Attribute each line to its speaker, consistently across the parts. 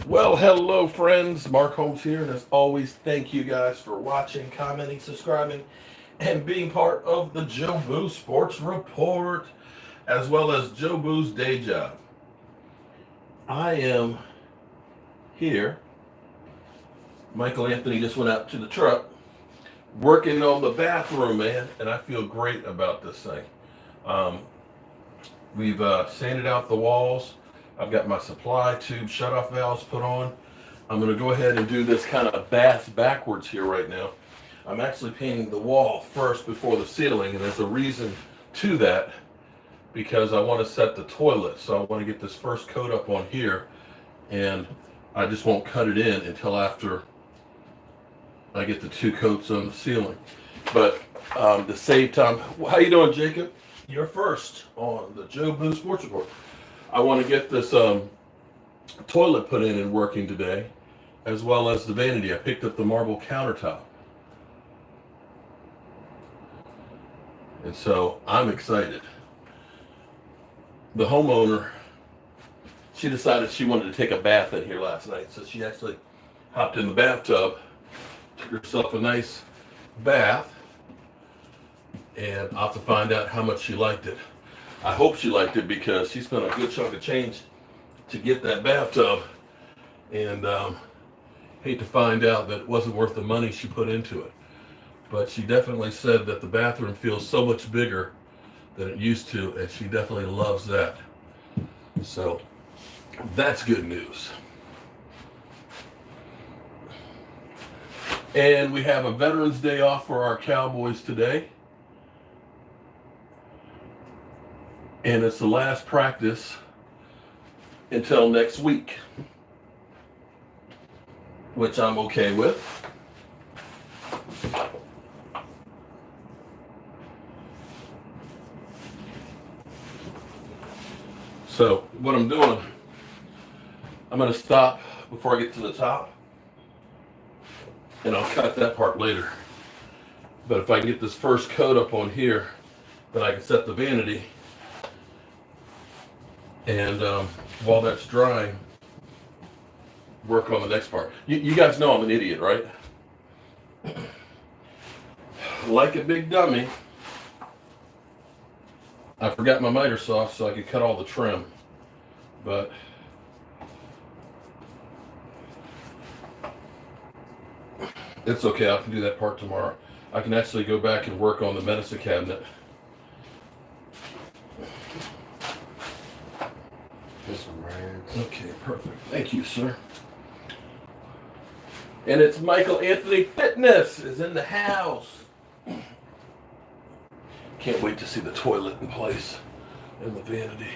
Speaker 1: Well, hello, friends. Mark Holmes here, and as always, thank you guys for watching, commenting, subscribing, and being part of the Jobu Sports Report, as well as Jobu's day job. I am here. Michael Anthony just went out to the truck, working on the bathroom, man, and I feel great about this thing. Um, we've sanded out the walls. I've got my supply tube shutoff valves put on. I'm going to go ahead and do this kind of bath backwards here right now. I'm actually painting the wall first before the ceiling, and there's a reason to that because I want to set the toilet. So I want to get this first coat up on here, and I just won't cut it in until after I get the two coats on the ceiling. But to save time, how you doing, Jacob? You're first on the Jobu Sports Report. I want to get this toilet put in and working today, as well as the vanity. I picked up the marble countertop. And so I'm excited. The homeowner, she decided she wanted to take a bath in here last night. So she actually hopped in the bathtub, took herself a nice bath, and I'll have to find out how much she liked it. I hope she liked it because she spent a good chunk of change to get that bathtub, and hate to find out that it wasn't worth the money she put into it. But she definitely said that the bathroom feels so much bigger than it used to, and she definitely loves that. So that's good news. And we have a Veterans Day off for our Cowboys today. And it's the last practice until next week, which I'm okay with. So what I'm doing, I'm going to stop before I get to the top, and I'll cut that part later. But if I can get this first coat up on here, then I can set the vanity. And while that's drying, work on the next part. You guys know I'm an idiot, right? Like a big dummy, I forgot my miter saw so I could cut all the trim. But it's okay, I can do that part tomorrow. I can actually go back and work on the medicine cabinet. Okay, perfect. Thank you, sir. And it's Michael Anthony Fitness is in the house. Can't wait to see the toilet in place and the vanity.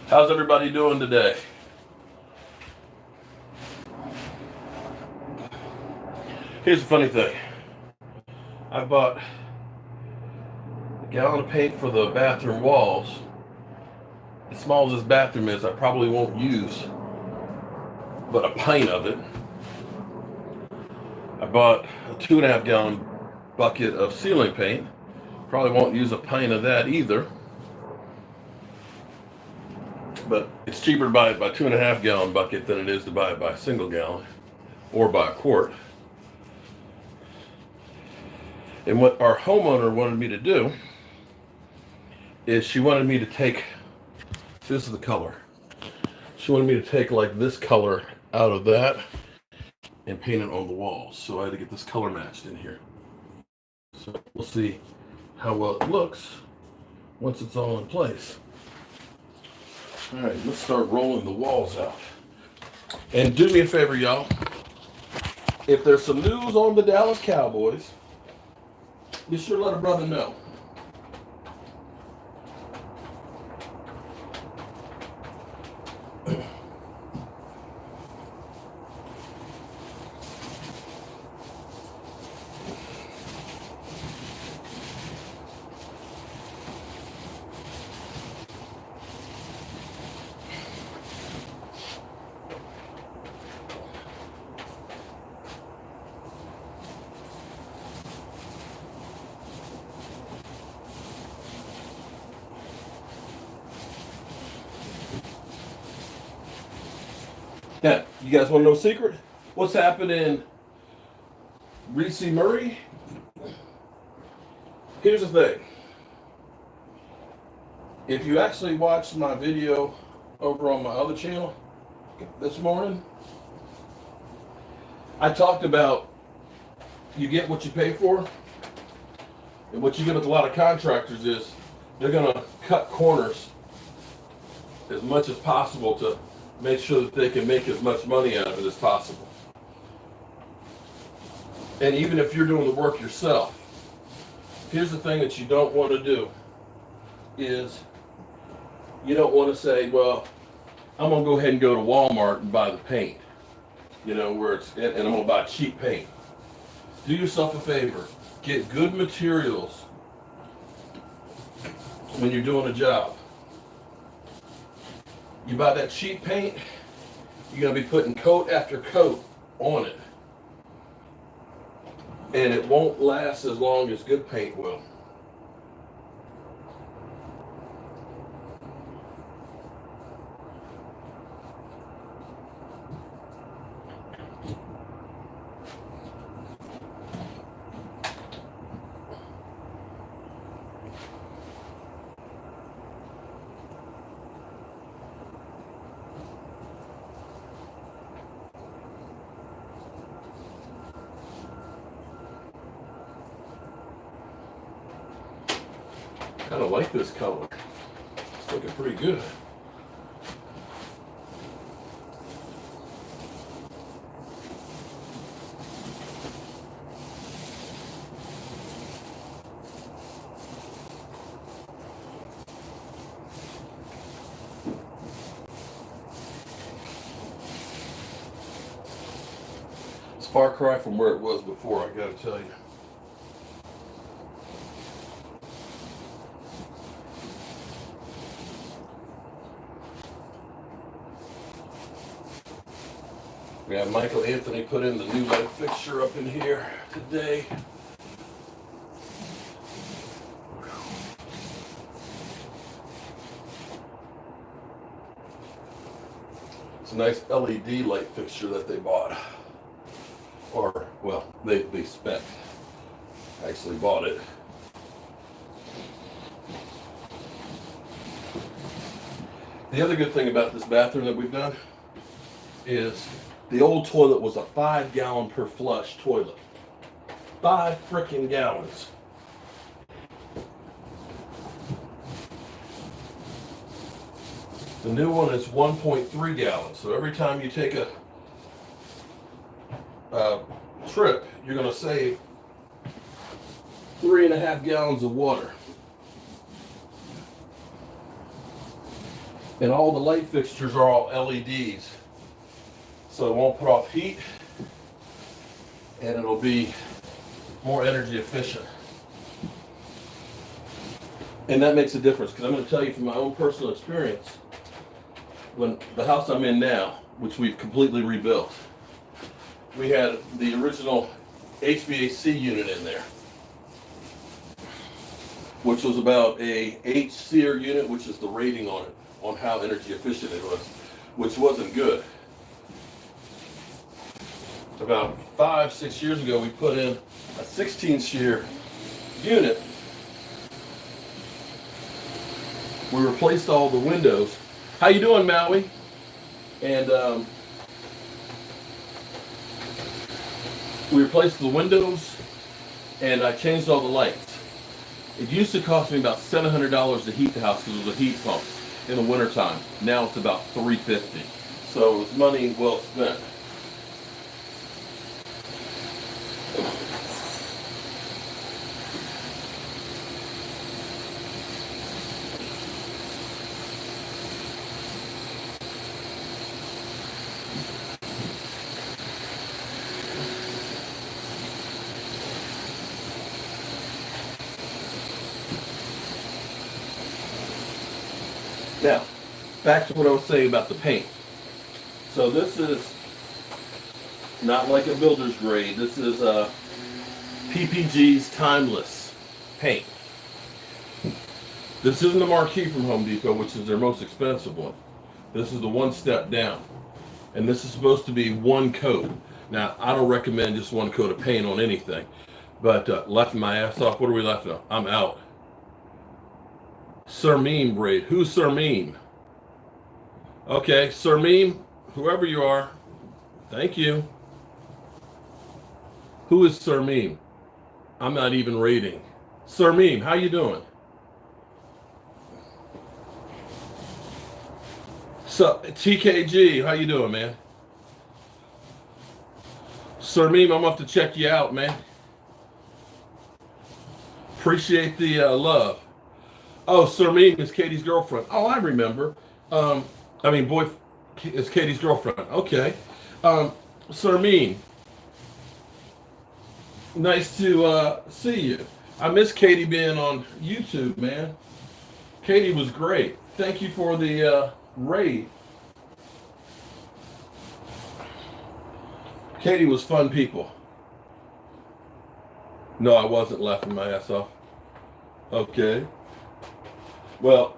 Speaker 1: How's everybody doing today? Here's the funny thing. I bought a gallon of paint for the bathroom walls. As small as this bathroom is, I probably won't use but a pint of it. I bought a 2.5 gallon bucket of ceiling paint. Probably won't use a pint of that either. But it's cheaper to buy it by 2.5 gallon bucket than it is to buy it by a single gallon or by a quart. And what our homeowner wanted me to do is she wanted me to take, this is the color. She wanted me to take like this color out of that and paint it on the walls. So I had to get this color matched in here. So we'll see how well it looks once it's all in place. All right, let's start rolling the walls out. And do me a favor, y'all. If there's some news on the Dallas Cowboys, be sure to let a brother know. Now, you guys want to know a secret? What's happening, Reese Murray? Here's the thing. If you actually watched my video over on my other channel this morning, I talked about you get what you pay for. And what you get with a lot of contractors is they're going to cut corners as much as possible to make sure that they can make as much money out of it as possible. And even if you're doing the work yourself, here's the thing that you don't want to do is you don't want to say, well, I'm going to go ahead and go to Walmart and buy the paint, and I'm going to buy cheap paint. Do yourself a favor. Get good materials when you're doing a job. You buy that cheap paint, you're going to be putting coat after coat on it. And it won't last as long as good paint will. I kind of like this color. It's looking pretty good. It's a far cry from where it was before, I gotta tell you. We have Michael Anthony put in the new light fixture up in here today. It's a nice LED light fixture that they bought. Or, well, they spec. Actually bought it. The other good thing about this bathroom that we've done is the old toilet was a 5-gallon per flush toilet. 5 frickin' gallons. The new one is 1.3 gallons. So every time you take a trip, you're going to save 3.5 gallons of water. And all the light fixtures are all LEDs. So it won't put off heat, and it'll be more energy efficient. And that makes a difference, because I'm going to tell you from my own personal experience, when the house I'm in now, which we've completely rebuilt, we had the original HVAC unit in there, which was about a H-SEER unit, which is the rating on it, on how energy efficient it was, which wasn't good. About 5-6 years ago, we put in a 16-SEER unit. We replaced all the windows. How you doing, Maui? And we replaced the windows, and I changed all the lights. It used to cost me about $700 to heat the house because it was a heat pump in the wintertime. Now it's about $350. So it was money well spent. Now, back to what I was saying about the paint. So this is not like a builder's grade. This is PPG's Timeless paint. This isn't the Marquee from Home Depot, which is their most expensive one. This is the one step down. And this is supposed to be one coat. Now, I don't recommend just one coat of paint on anything. But laughing my ass off. What are we laughing at? I'm out. Sir Meme Braid. Who's Sir Meme? Okay, Sir Meme, whoever you are, thank you. Who is Sir Meme? I'm not even rating. Sir Meme, how you doing? So, TKG, how you doing, man? Sir Meme, I'm off to check you out, man. Appreciate the love. Oh, Sir Meme is Katie's girlfriend. Oh, I remember. Boy, is Katie's girlfriend. Okay. Sir Meme, nice to see you. I miss Katie being on YouTube, man. Katie was great. Thank you for the raid. Katie was fun people. No, I wasn't laughing my ass off. Okay. Well,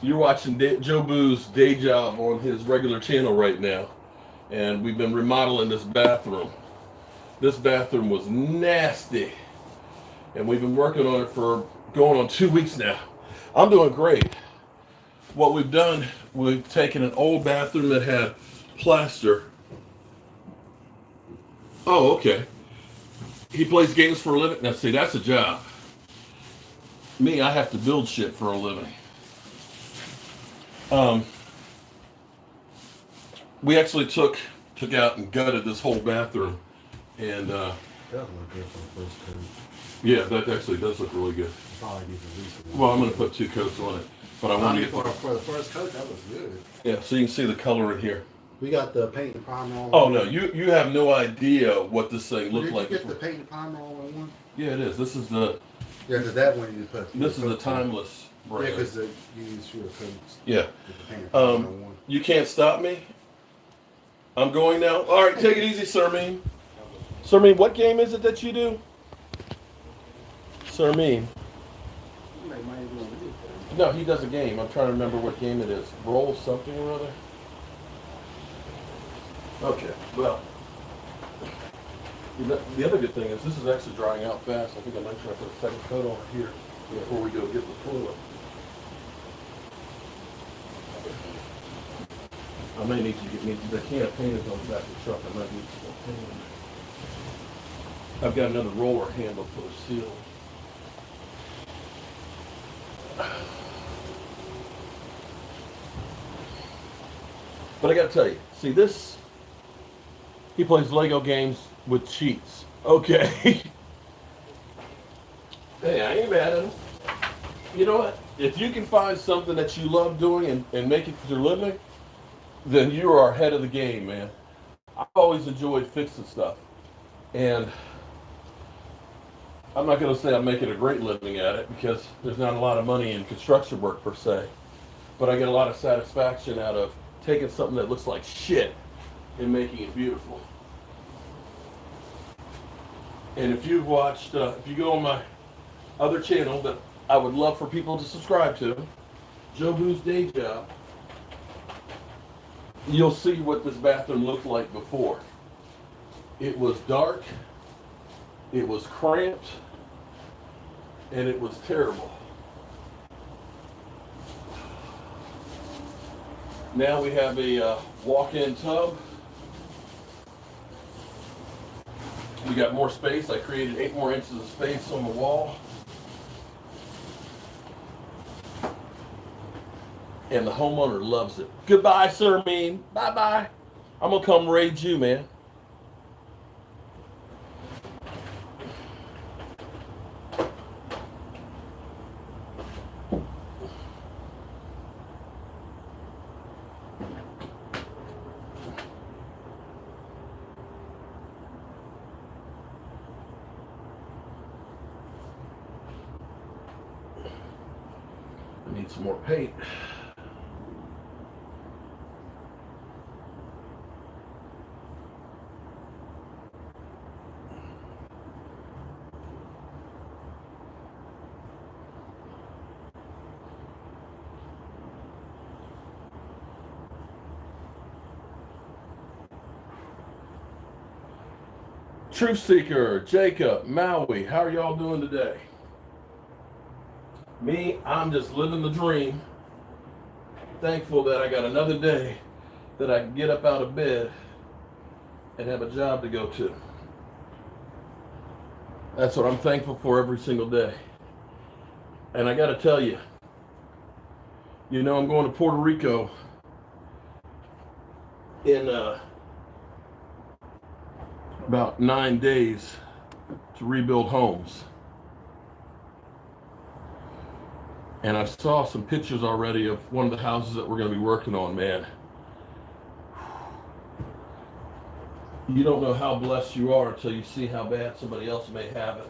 Speaker 1: you're watching Jobu's day job on his regular channel right now. And we've been remodeling this bathroom. This bathroom was nasty. And we've been working on it for going on 2 weeks now. I'm doing great. What we've done, we've taken an old bathroom that had plaster. Oh, okay. He plays games for a living. Now, see, that's a job. Me, I have to build shit for a living. We actually took out and gutted this whole bathroom, and
Speaker 2: that look good for the first coat.
Speaker 1: Yeah, that actually does look really good.
Speaker 2: Probably need at least one.
Speaker 1: Well, I'm going to put 2 coats on it, but I want to get
Speaker 2: for the first coat. That was good.
Speaker 1: Yeah, so you can see the color in here.
Speaker 2: We got the paint and primer on.
Speaker 1: Oh no, you have no idea what this thing looked like.
Speaker 2: Did you get the paint and primer on one?
Speaker 1: Yeah, it is. This is the.
Speaker 2: Yeah, because that one you put.
Speaker 1: This is the timeless brand.
Speaker 2: Yeah, because you use fewer coats.
Speaker 1: Yeah.
Speaker 2: With the paint and primer on one.
Speaker 1: You can't stop me. I'm going now. All right, take it easy, Sir Meme. Sir Meme, what game is it that you do? Sir Meme. No, he does a game. I'm trying to remember what game it is. Roll something or other. Okay, well, the other good thing is this is actually drying out fast. I think I might try to put a second coat on here before we go get the toilet. I may need to get me. The can of paint is on the back of the truck. I might need some more paint. I've got another roller handle for the seal. But I got to tell you, see this. He plays Lego games with cheats. Okay. Hey, I ain't mad at him. You know what? If you can find something that you love doing and make it your living, then you are ahead of the game, man. I've always enjoyed fixing stuff. And I'm not going to say I'm making a great living at it because there's not a lot of money in construction work per se. But I get a lot of satisfaction out of taking something that looks like shit and making it beautiful. And if you've watched, if you go on my other channel that I would love for people to subscribe to, Jobu's Day Job, you'll see what this bathroom looked like before. It was dark, it was cramped, and it was terrible. Now we have a walk-in tub. We got more space. I created 8 more inches of space on the wall. And the homeowner loves it. Goodbye, Sir Meme. Bye-bye. I'm going to come raid you, man. I need some more paint. Truth Seeker, Jacob, Maui, how are y'all doing today? Me, I'm just living the dream. Thankful that I got another day that I can get up out of bed and have a job to go to. That's what I'm thankful for every single day. And I got to tell you, I'm going to Puerto Rico in about 9 days to rebuild homes. And I saw some pictures already of one of the houses that we're going to be working on, man. You don't know how blessed you are until you see how bad somebody else may have it.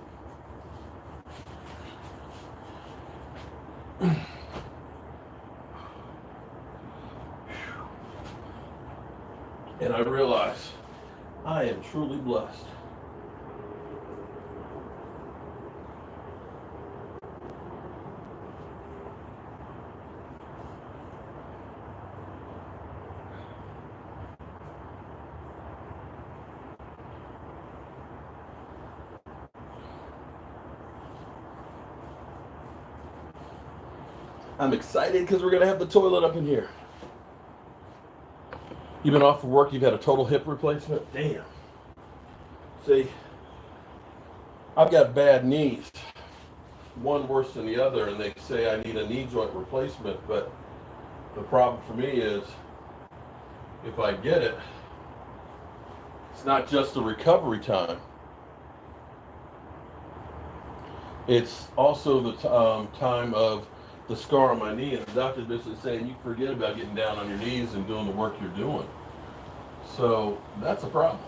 Speaker 1: And I realize I am truly blessed. I'm excited because we're going to have the toilet up in here. You've been off for work, you've had a total hip replacement? Damn. See, I've got bad knees, one worse than the other, and they say I need a knee joint replacement, but the problem for me is if I get it, it's not just a recovery time. It's also the time of the scar on my knee, and the doctor basically saying you forget about getting down on your knees and doing the work you're doing. So that's a problem,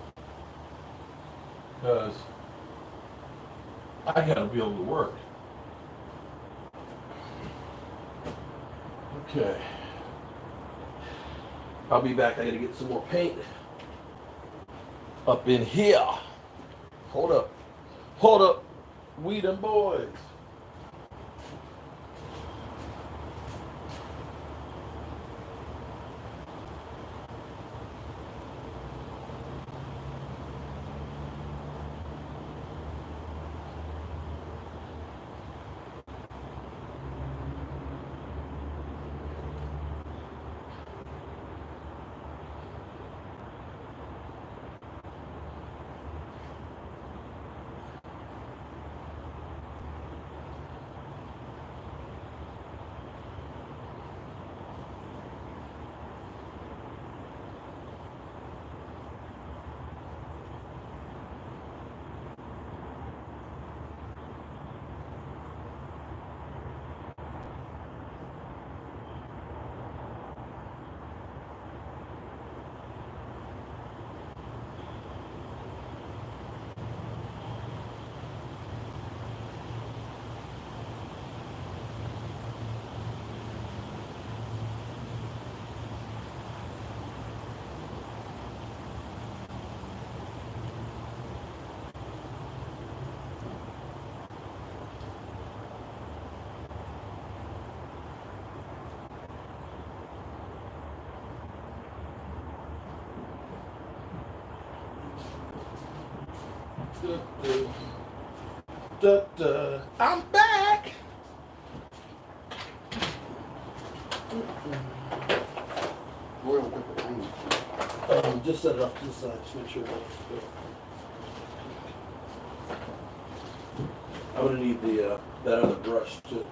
Speaker 1: because I gotta be able to work. Okay, I'll be back. I gotta get some more paint up in here. Hold up, we them boys. I'm back. Just set it up to the side, just make sure that's good. I'm gonna need the that other brush too.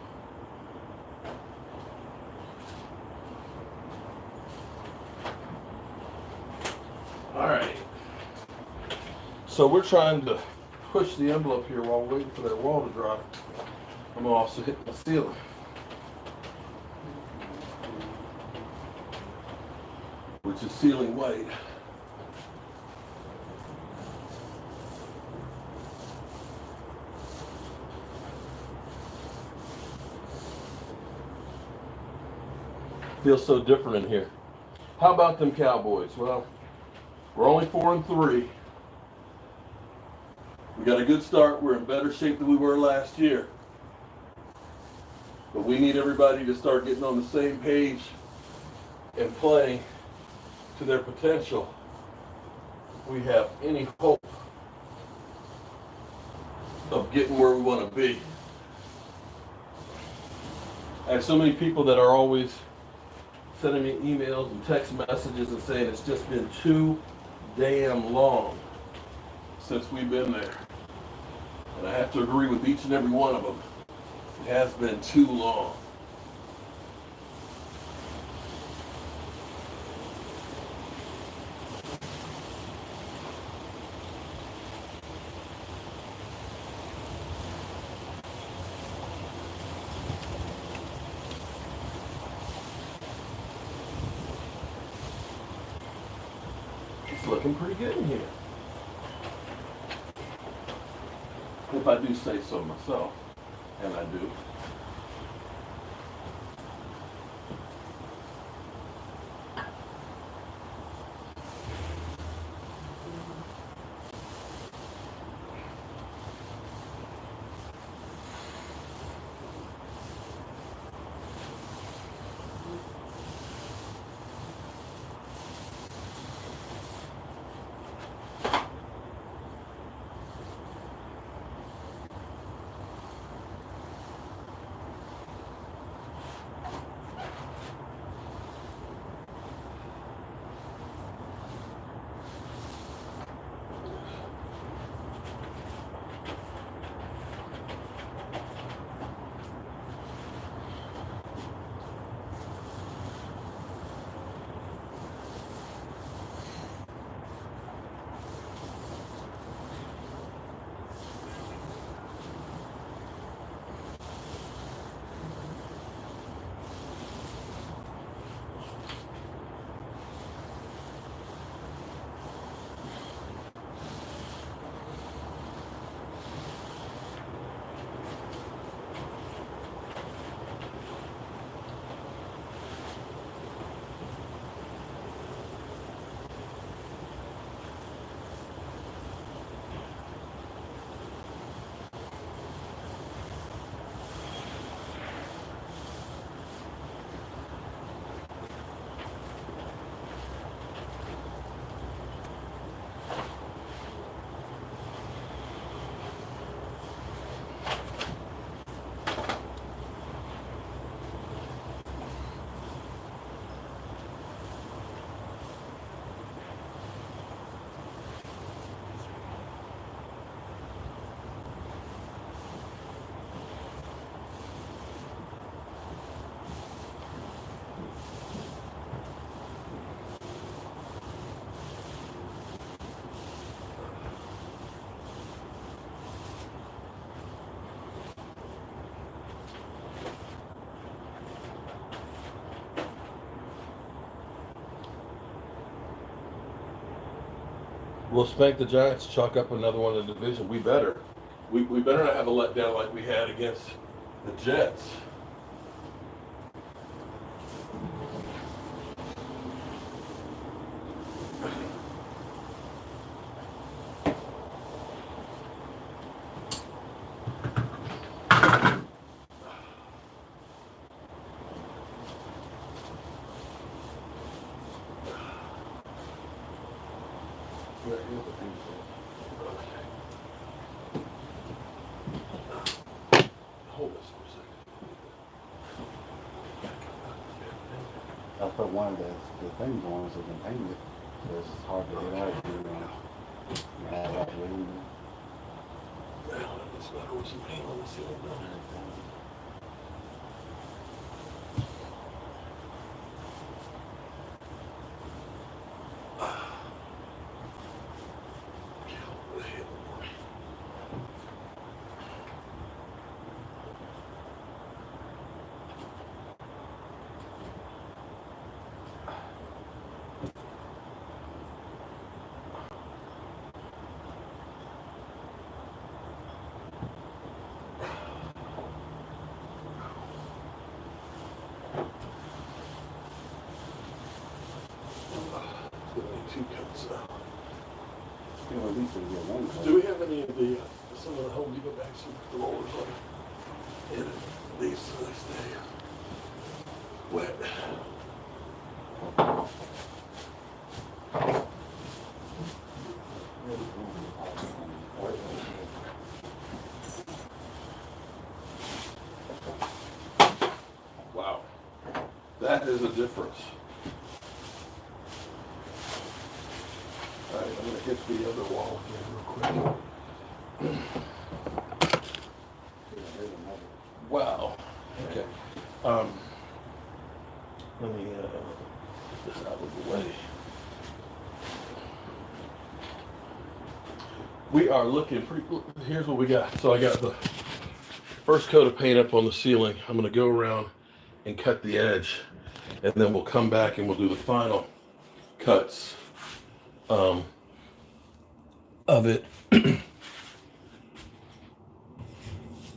Speaker 1: All right. So we're trying to push the envelope here while we're waiting for that wall to dry. I'm also hitting the ceiling. Which is ceiling white. Feels so different in here. How about them Cowboys? Well, we're only 4-3. We got a good start. We're in better shape than we were last year. But we need everybody to start getting on the same page and playing to their potential. If we have any hope of getting where we want to be. I have so many people that are always sending me emails and text messages and saying it's just been too damn long since we've been there. And I have to agree with each and every one of them. It has been too long. It's looking pretty good in here, if I do say so myself, and I do. We'll spank the Giants, chalk up another one in the division. We better. We better not have a letdown like we had against the Jets. Hold this for a second.
Speaker 2: I put one of the things on so you can paint it. So it's hard to get out if you have that room.
Speaker 1: Well, it's better with some paint on the ceiling, doesn't it? Two cuts out.
Speaker 2: You know, at least it'll get one cut.
Speaker 1: Do we have any of the some of the Home Depot bags with the rollers on it? And these so they stay wet. That is a difference. All right, I'm going to hit the other wall again real quick. Wow. Okay. Let me get this out of the way. We are looking pretty. Here's what we got. So I got the first coat of paint up on the ceiling. I'm going to go around and cut the edge, and then we'll come back and we'll do the final cuts of it.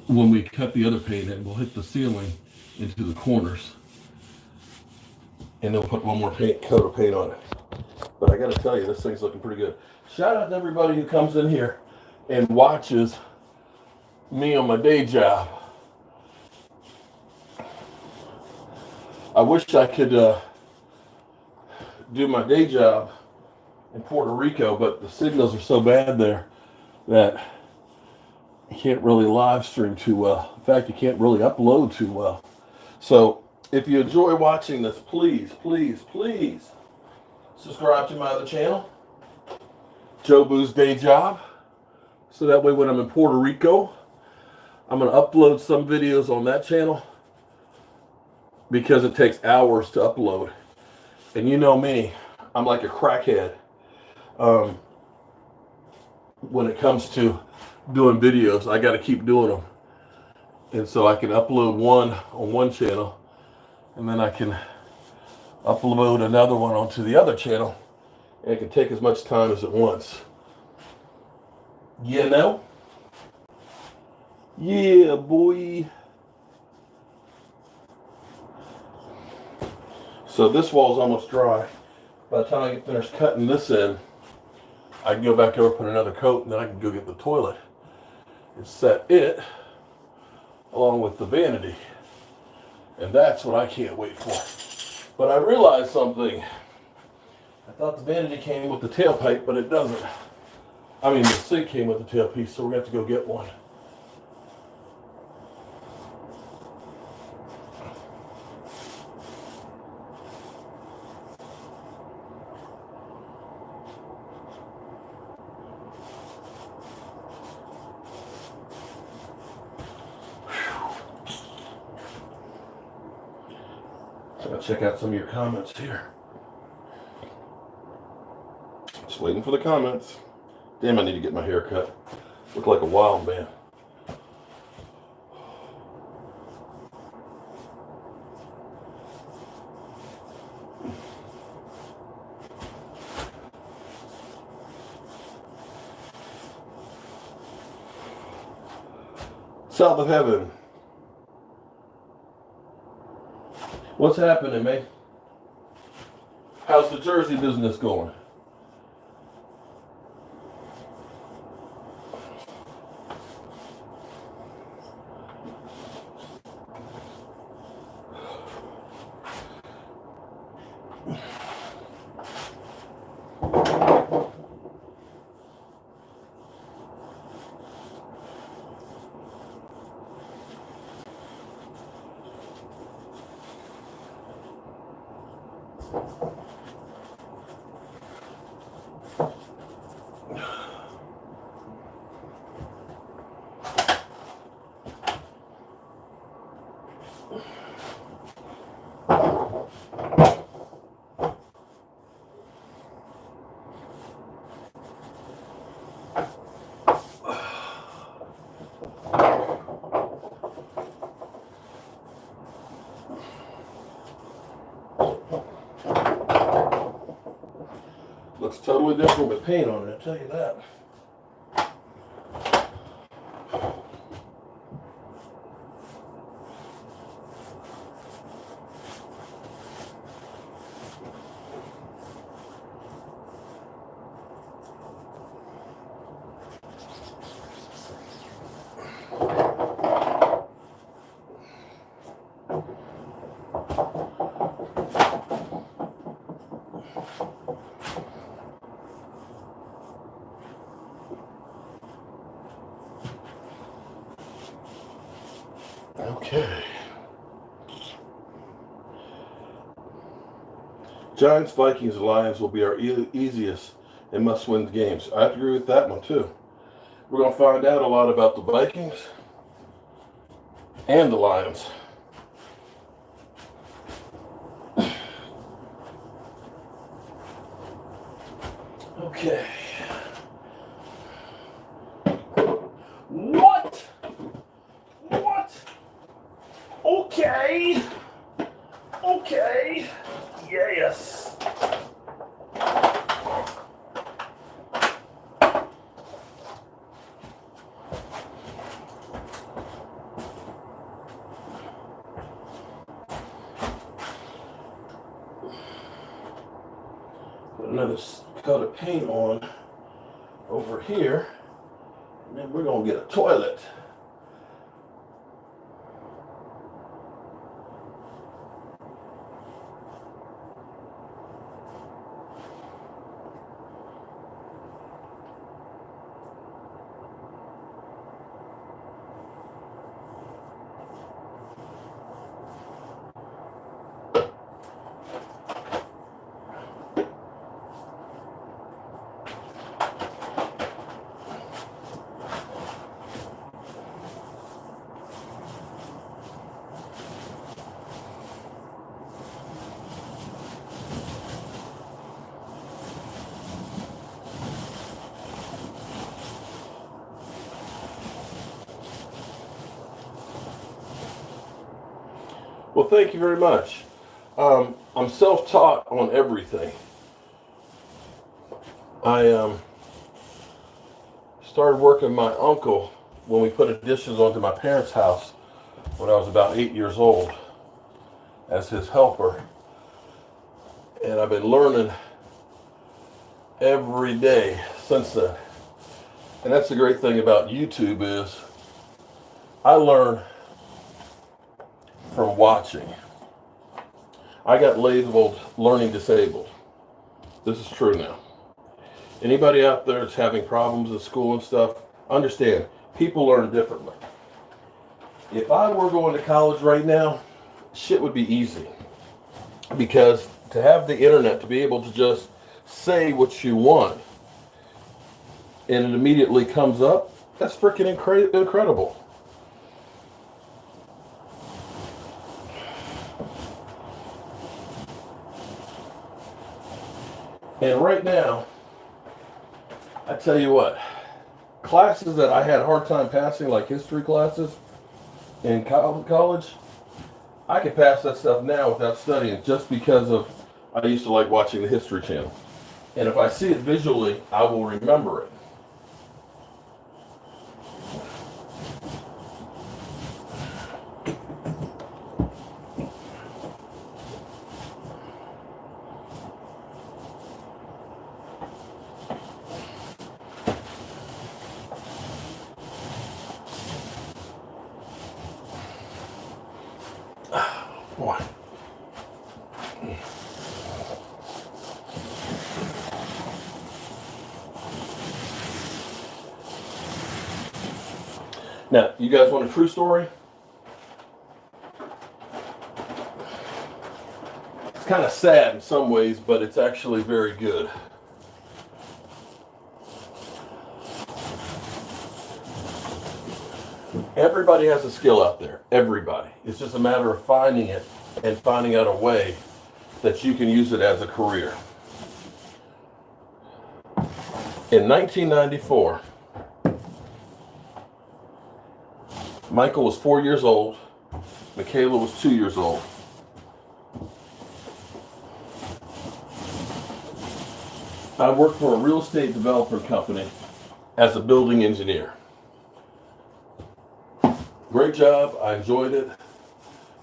Speaker 1: When we cut the other paint in, we'll hit the ceiling into the corners, and then we'll put one more coat of paint on it. But I got to tell you, this thing's looking pretty good. Shout out to everybody who comes in here and watches me on my day job. I wish I could do my day job in Puerto Rico, but the signals are so bad there that you can't really live stream too well. In fact, you can't really upload too well. So if you enjoy watching this, please, please, please subscribe to my other channel, Jobu's Day Job. So that way when I'm in Puerto Rico, I'm going to upload some videos on that channel because it takes hours to upload. And you know me, I'm like a crackhead when it comes to doing videos. I got to keep doing them. And so I can upload one on one channel, and then I can upload another one onto the other channel, and it can take as much time as it wants. You know? Yeah, boy. So this wall's almost dry. By the time I get finished cutting this in, I can go back over, put another coat, and then I can go get the toilet and set it along with the vanity. And that's what I can't wait for. But I realized something. I thought the vanity came with the tailpipe, but it doesn't. I mean, the sink came with the tailpiece, so we're going to have to go get one. I'll check out some of your comments here. Just waiting for the comments. Damn, I need to get my hair cut. Look like a wild man. South of heaven. What's happening, man? How's the Jersey business going? Looks totally different with paint on it, I'll tell you that. Okay. Giants, Vikings, and Lions will be our easiest and must-win games. I have to agree with that one too. We're going to find out a lot about the Vikings and the Lions. Okay. What? Okay. Yes. Put another coat of paint on over here, and then we're going to get a toilet. Well, thank you very much. I'm self-taught on everything. I started working with my uncle when we put additions onto my parents' house when I was about 8 years old as his helper. And I've been learning every day since then. And that's the great thing about YouTube is I learn from watching. I got labeled learning disabled. This is true now. Anybody out there that's having problems in school and stuff, understand, people learn differently. If I were going to college right now, shit would be easy. Because to have the internet, to be able to just say what you want, and it immediately comes up, that's freaking incredible. And right now, I tell you what, classes that I had a hard time passing, like history classes in college, I can pass that stuff now without studying just because of I used to like watching the History Channel. And if I see it visually, I will remember it. Boy. Now, you guys want a true story? It's kind of sad in some ways, but it's actually very good. Everybody has a skill out there. Everybody. It's just a matter of finding it and finding out a way that you can use it as a career. In 1994, Michael was 4 years old. Michaela was 2 years old. I worked for a real estate development company as a building engineer. Great job. I enjoyed it.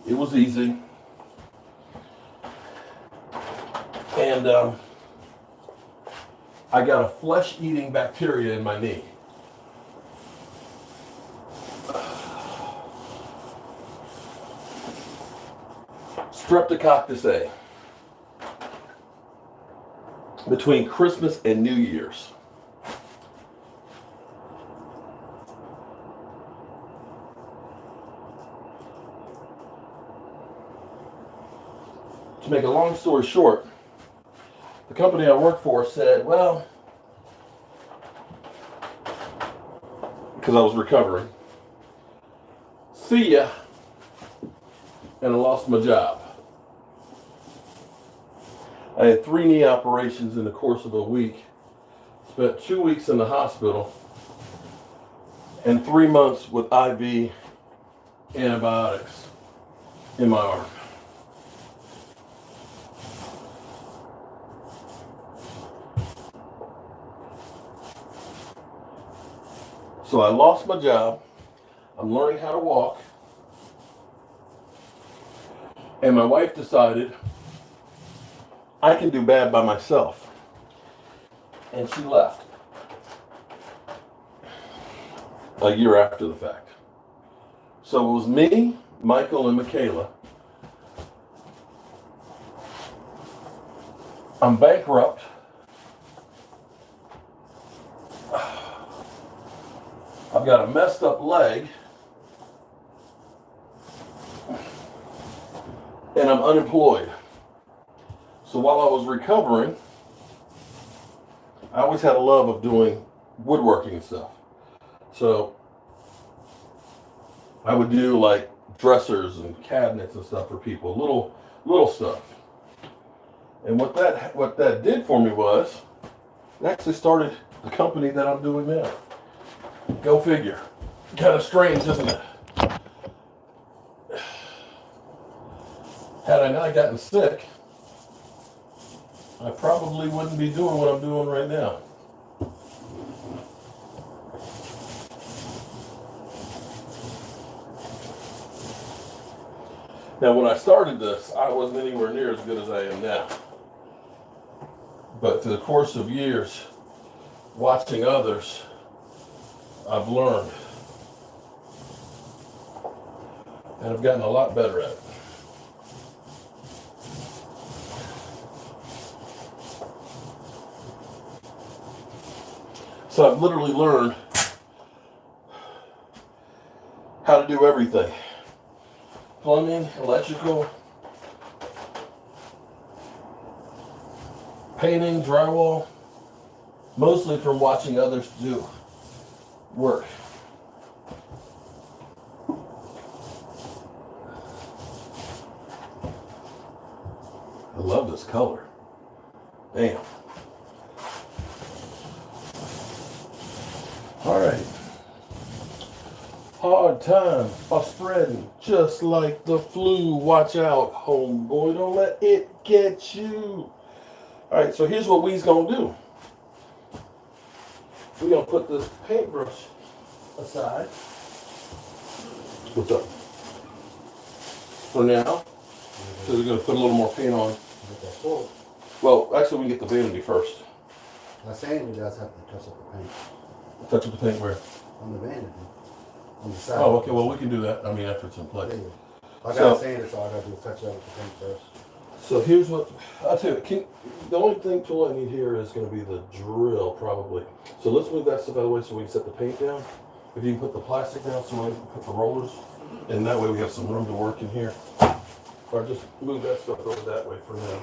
Speaker 1: It was easy. And I got a flesh-eating bacteria in my knee. Streptococcus A. Between Christmas and New Year's. To make a long story short, the company I worked for said, well, because I was recovering, see ya, and I lost my job. I had 3 knee operations in the course of a week, spent 2 weeks in the hospital, and 3 months with IV antibiotics in my arm. So I lost my job. I'm learning how to walk. And my wife decided I can do bad by myself. And she left a year after the fact. So it was me, Michael, and Michaela. I'm bankrupt. I've got a messed up leg. And I'm unemployed. So while I was recovering, I always had a love of doing woodworking and stuff. So I would do like dressers and cabinets and stuff for people, little stuff. And what that did for me was it actually started the company that I'm doing now. Go figure. Kind of strange, isn't it? Had I not gotten sick, I probably wouldn't be doing what I'm doing right now. Now, when I started this, I wasn't anywhere near as good as I am now. But through the course of years, watching others, I've learned. And I've gotten a lot better at it. So I've literally learned how to do everything. Plumbing, electrical, painting, drywall, mostly from watching others do work. I love this color. Damn. All right. Hard times are spreading just like the flu. Watch out, homeboy. Don't let it get you. All right, so here's what we's going to do. We're going to put this paintbrush aside. What's up? For now. So we're going to put a little more paint on. Well, actually, we can get the vanity first.
Speaker 2: I'm saying we guys have to touch up the paint.
Speaker 1: Touch up the paint where?
Speaker 2: On the vanity. On the side.
Speaker 1: Oh, okay. Well, we can do that. I mean, after it's in place.
Speaker 2: Yeah. I got sand, so I got to do is touch it up with the paint first.
Speaker 1: So here's what I'll tell you. The only tool I need here is going to be the drill, probably. So let's move that stuff out of the way so we can set the paint down. If you can put the plastic down, so we can put the rollers, and that way we have some room to work in here. Or just move that stuff over that way for now.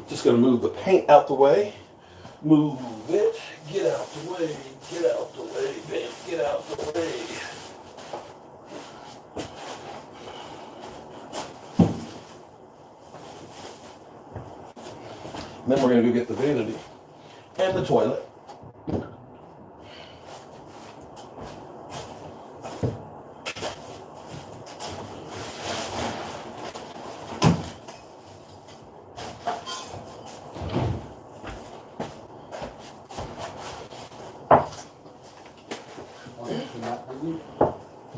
Speaker 1: Just gonna move the paint out the way. Move it. Get out the way. Get out the way, man. Get out the way. And then we're gonna go get the vanity and the toilet.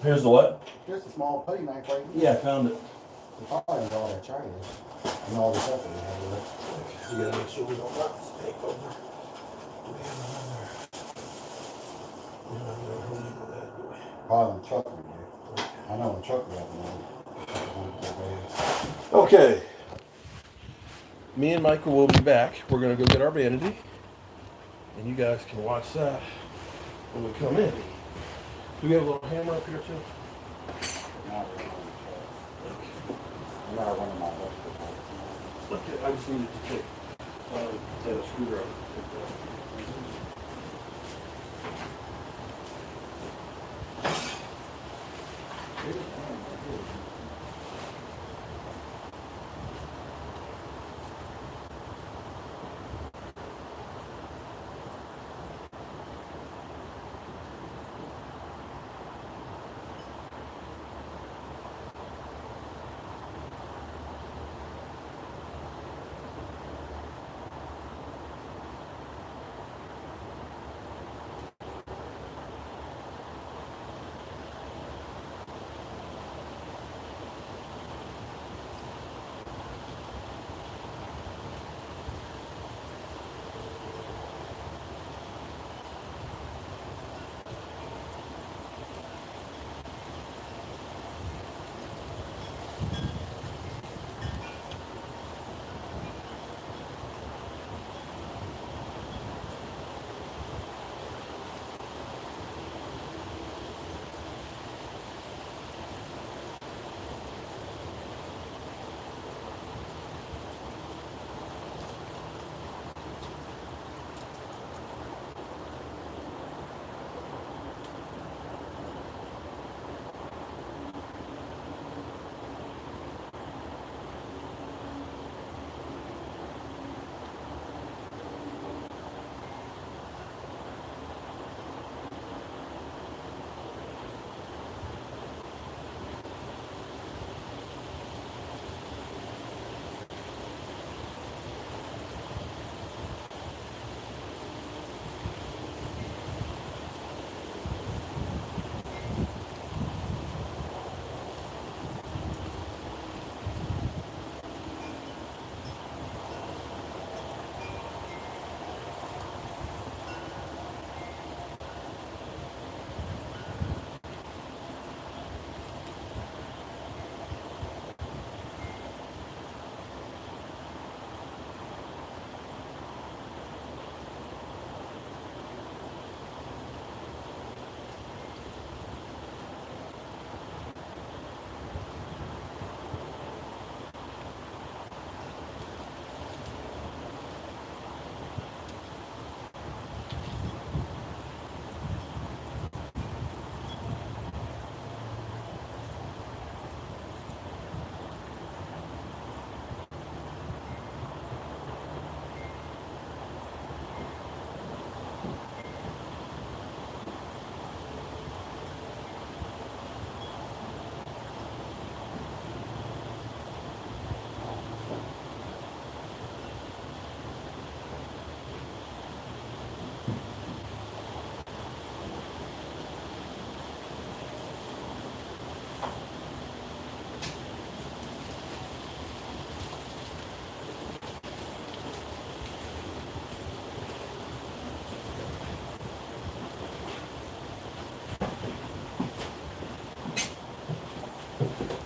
Speaker 1: Here's the what?
Speaker 2: Here's a small putty knife right here.
Speaker 1: Yeah, I found it.
Speaker 2: The fire is all that trash. And all the stuff that we have with it.
Speaker 1: We gotta make sure we don't knock this paint over. Do we have another? We don't have another hole that way.
Speaker 2: Probably in the truck one day. I know in the truck we have one.
Speaker 1: Okay. Me and Michael will be back. We're going to go get our vanity. And you guys can watch that when we come in. Do we have a little hammer up here too?
Speaker 2: Not really in the truck. I got one of my best.
Speaker 1: Okay, I just needed to take a screwdriver.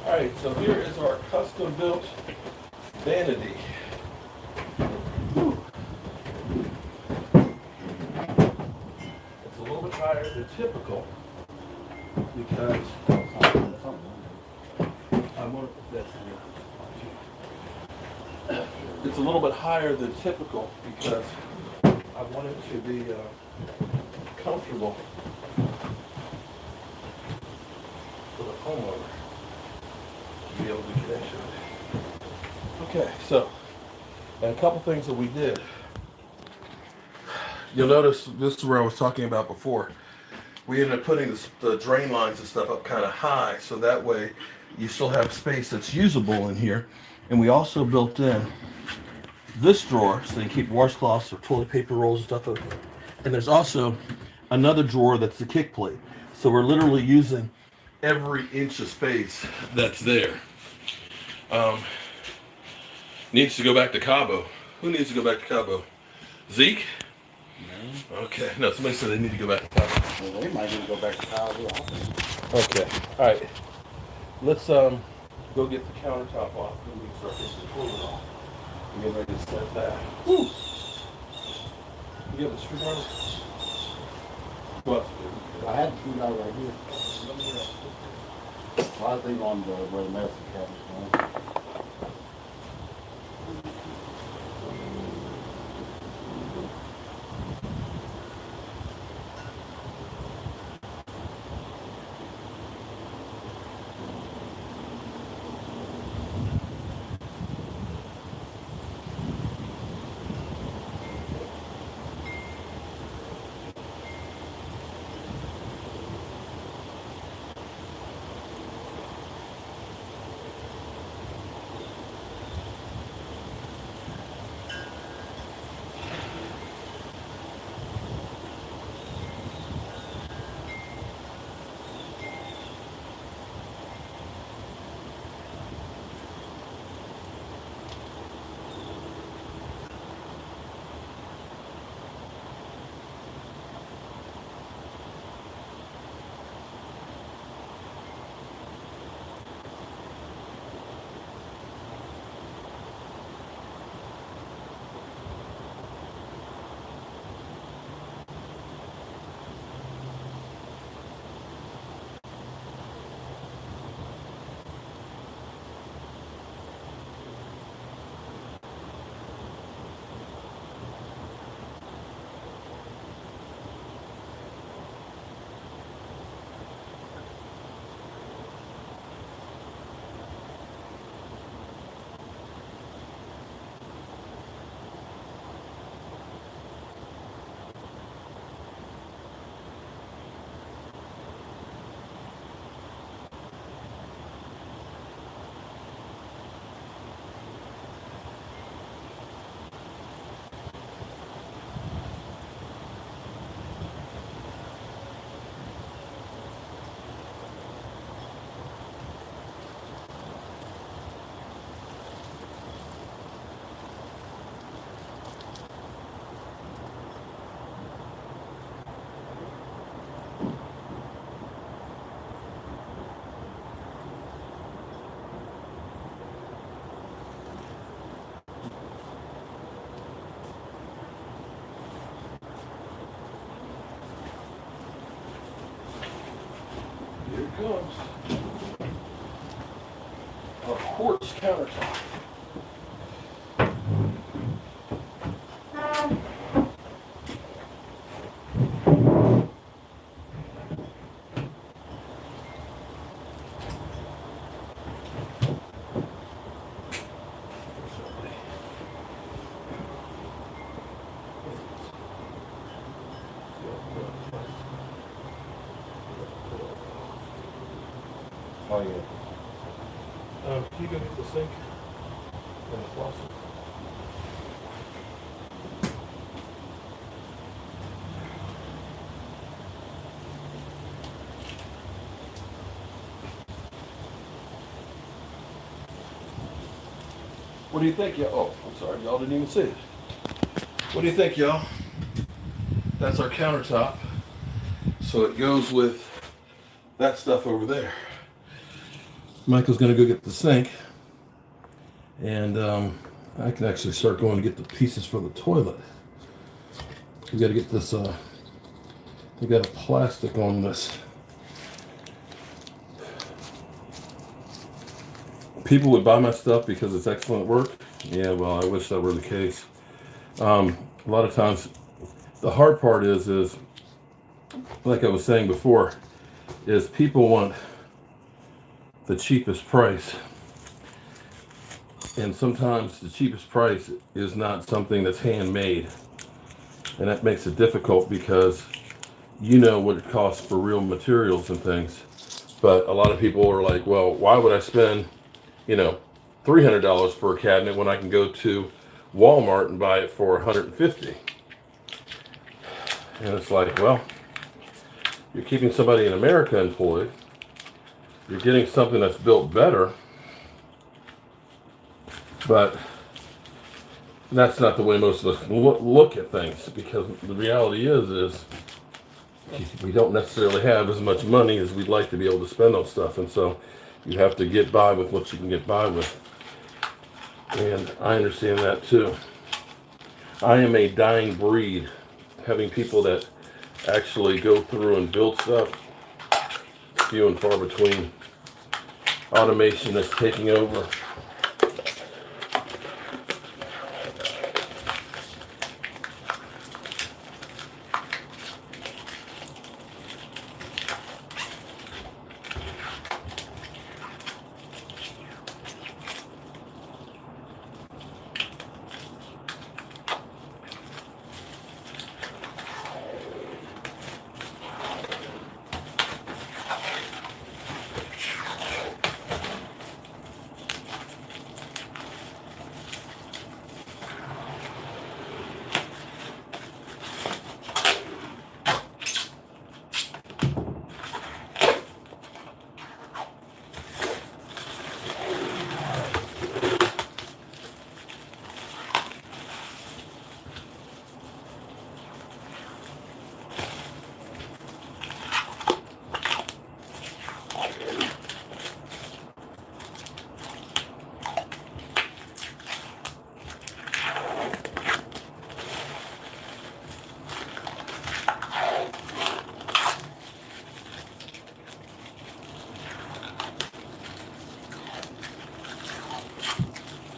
Speaker 1: All right, so here is our custom-built vanity. It's a little bit higher than typical because I want this. It's a little bit higher than typical because I want it to be comfortable for the homeowner. Be able to get into it. Okay, so, and a couple things that we did. You'll notice this is where I was talking about before. We ended up putting the drain lines and stuff up kind of high, so that way you still have space that's usable in here. And we also built in this drawer so you keep washcloths or toilet paper rolls and stuff. And there's also another drawer that's the kick plate. So we're literally using every inch of space that's there. Needs to go back to Cabo. Who needs to go back to Cabo? Zeke?
Speaker 2: No.
Speaker 1: Okay. No, somebody said they need to go back to tile.
Speaker 2: Well, they might need to go back to tile too. I think.
Speaker 1: Okay. All right. Let's go get the countertop off, and we can start getting the toilet off. I'm getting ready to set that. Woo! You have a screwdriver? What?
Speaker 2: I had the screwdriver right here. Well, I think on the where the medicine cabinet's going.
Speaker 1: Here it comes. A quartz countertop.
Speaker 2: Oh yeah.
Speaker 1: Can you go get the sink and the faucet? What do you think, y'all? Oh, I'm sorry, y'all didn't even see it. What do you think, y'all? That's our countertop. So it goes with that stuff over there. Michael's gonna go get the sink, and I can actually start going to get the pieces for the toilet. We got to get this. We got a plastic on this. People would buy my stuff because it's excellent work. Yeah, well, I wish that were the case. A lot of times, the hard part is like I was saying before, is people want the cheapest price. And sometimes the cheapest price is not something that's handmade. And that makes it difficult because you know what it costs for real materials and things. But a lot of people are like, well, why would I spend, $300 for a cabinet when I can go to Walmart and buy it for $150? And it's like, well, you're keeping somebody in America employed. You're getting something that's built better. But that's not the way most of us can look at things, because the reality is we don't necessarily have as much money as we'd like to be able to spend on stuff, and so you have to get by with what you can get by with. And I understand that too. I am a dying breed, having people that actually go through and build stuff, few and far between. Automation is taking over.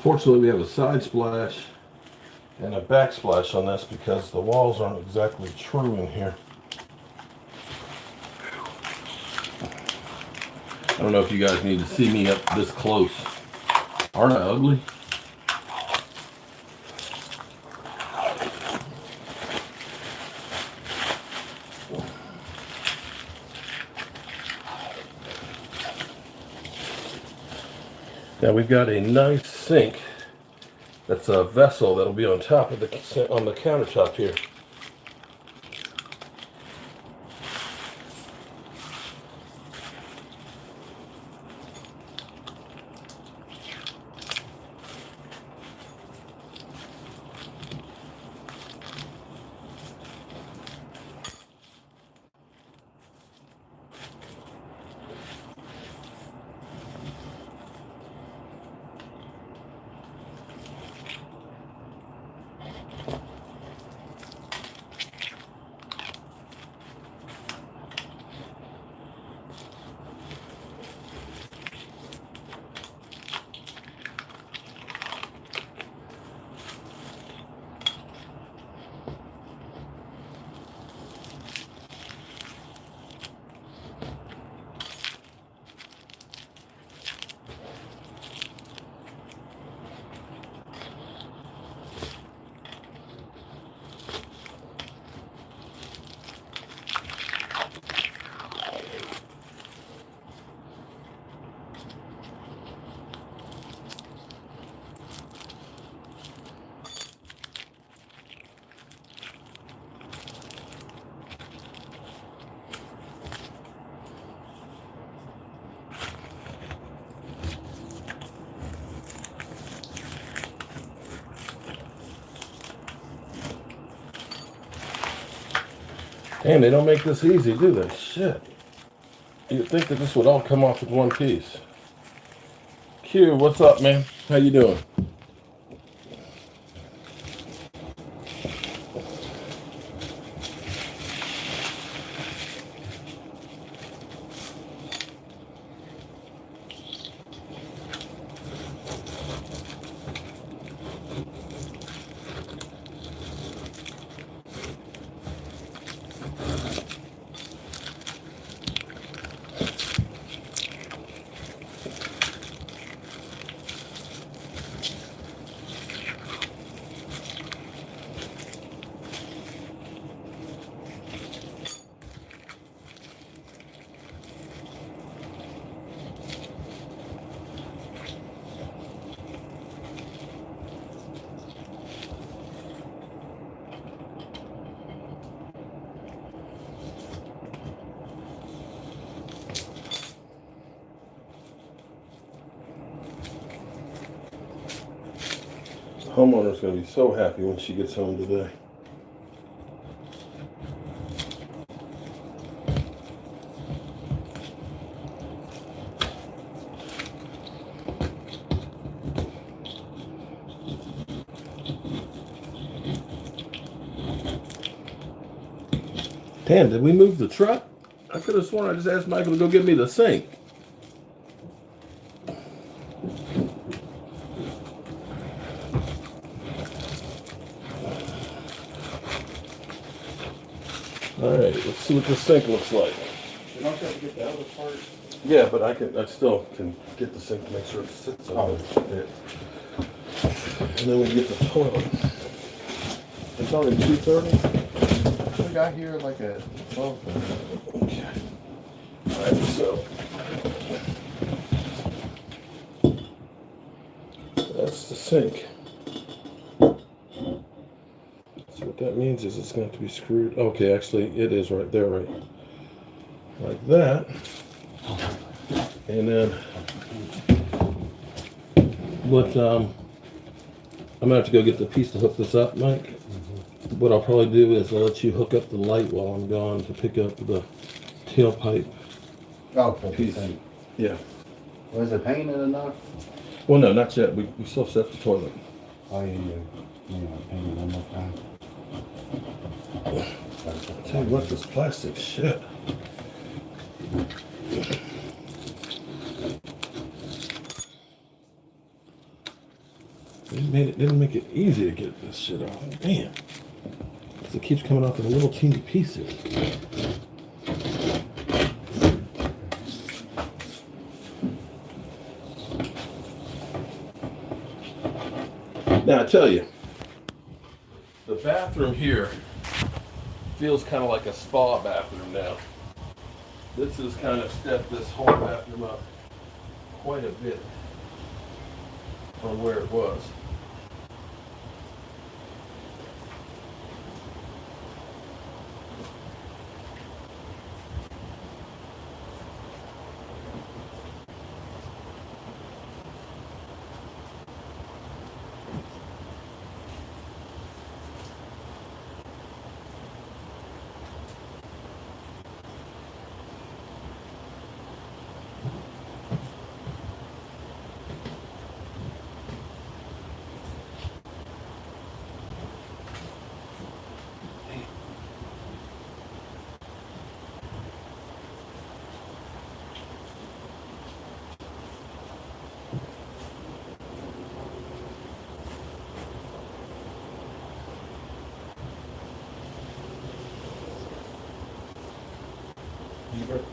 Speaker 1: Fortunately, we have a side splash and a backsplash on this because the walls aren't exactly true in here. I don't know if you guys need to see me up this close. Aren't I ugly? Now we've got a nice sink. That's a vessel that'll be on top of the countertop here. And they don't make this easy, do they? Shit. You'd think that this would all come off with one piece. Q, what's up, man? How you doing? Homeowner's going to be so happy when she gets home today. Damn, did we move the truck? I could have sworn I just asked Michael to go get me the sink. Alright, let's see what the sink looks like.
Speaker 2: You don't have to get the other part.
Speaker 1: Yeah, but I still can get the sink to make sure it sits on it. And then we get the toilet. It's only 2:30.
Speaker 2: We got here like at 12.
Speaker 1: Okay. Alright, so that's the sink. So what that means is it's going to have to be screwed. Okay, actually it is right there, right? Like that. And then what I'm gonna have to go get the piece to hook this up, Mike. What I'll probably do is I'll let you hook up the light while I'm gone to pick up the tailpipe piece. Yeah.
Speaker 2: Was it painted enough?
Speaker 1: Well, no, not yet. We still set the toilet.
Speaker 2: Oh yeah. Painted one more time.
Speaker 1: I'll tell you what, this plastic shit. It didn't make it easy to get this shit off. Damn. Because it keeps coming off in little teeny pieces. Now, I tell you, the bathroom here feels kind of like a spa bathroom now. This has kind of stepped this whole bathroom up quite a bit from where it was.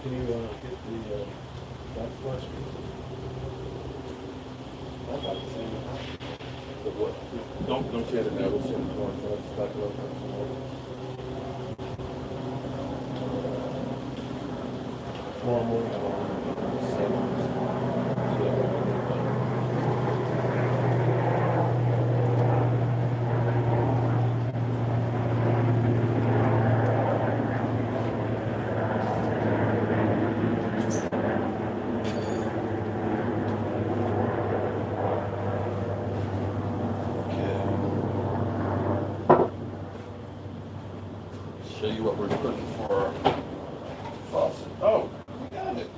Speaker 1: Can you get the backsplash piece? I'd like to see it. But what? Don't tear it now. We'll see it tomorrow. So let's talk about that tomorrow. Tomorrow morning, I'll send it. Show you what we're looking for our faucet. Oh, we got it.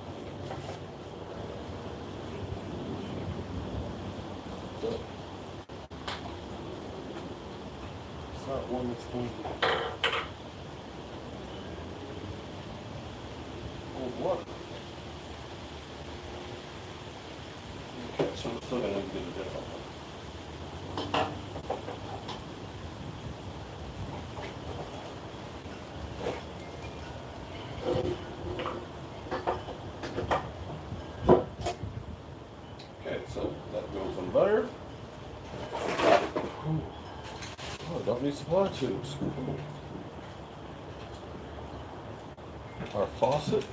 Speaker 1: It's not one that's going to hold water. Okay, so we're still going to get a different one. Butter. Oh, don't need supply tubes. Our faucet.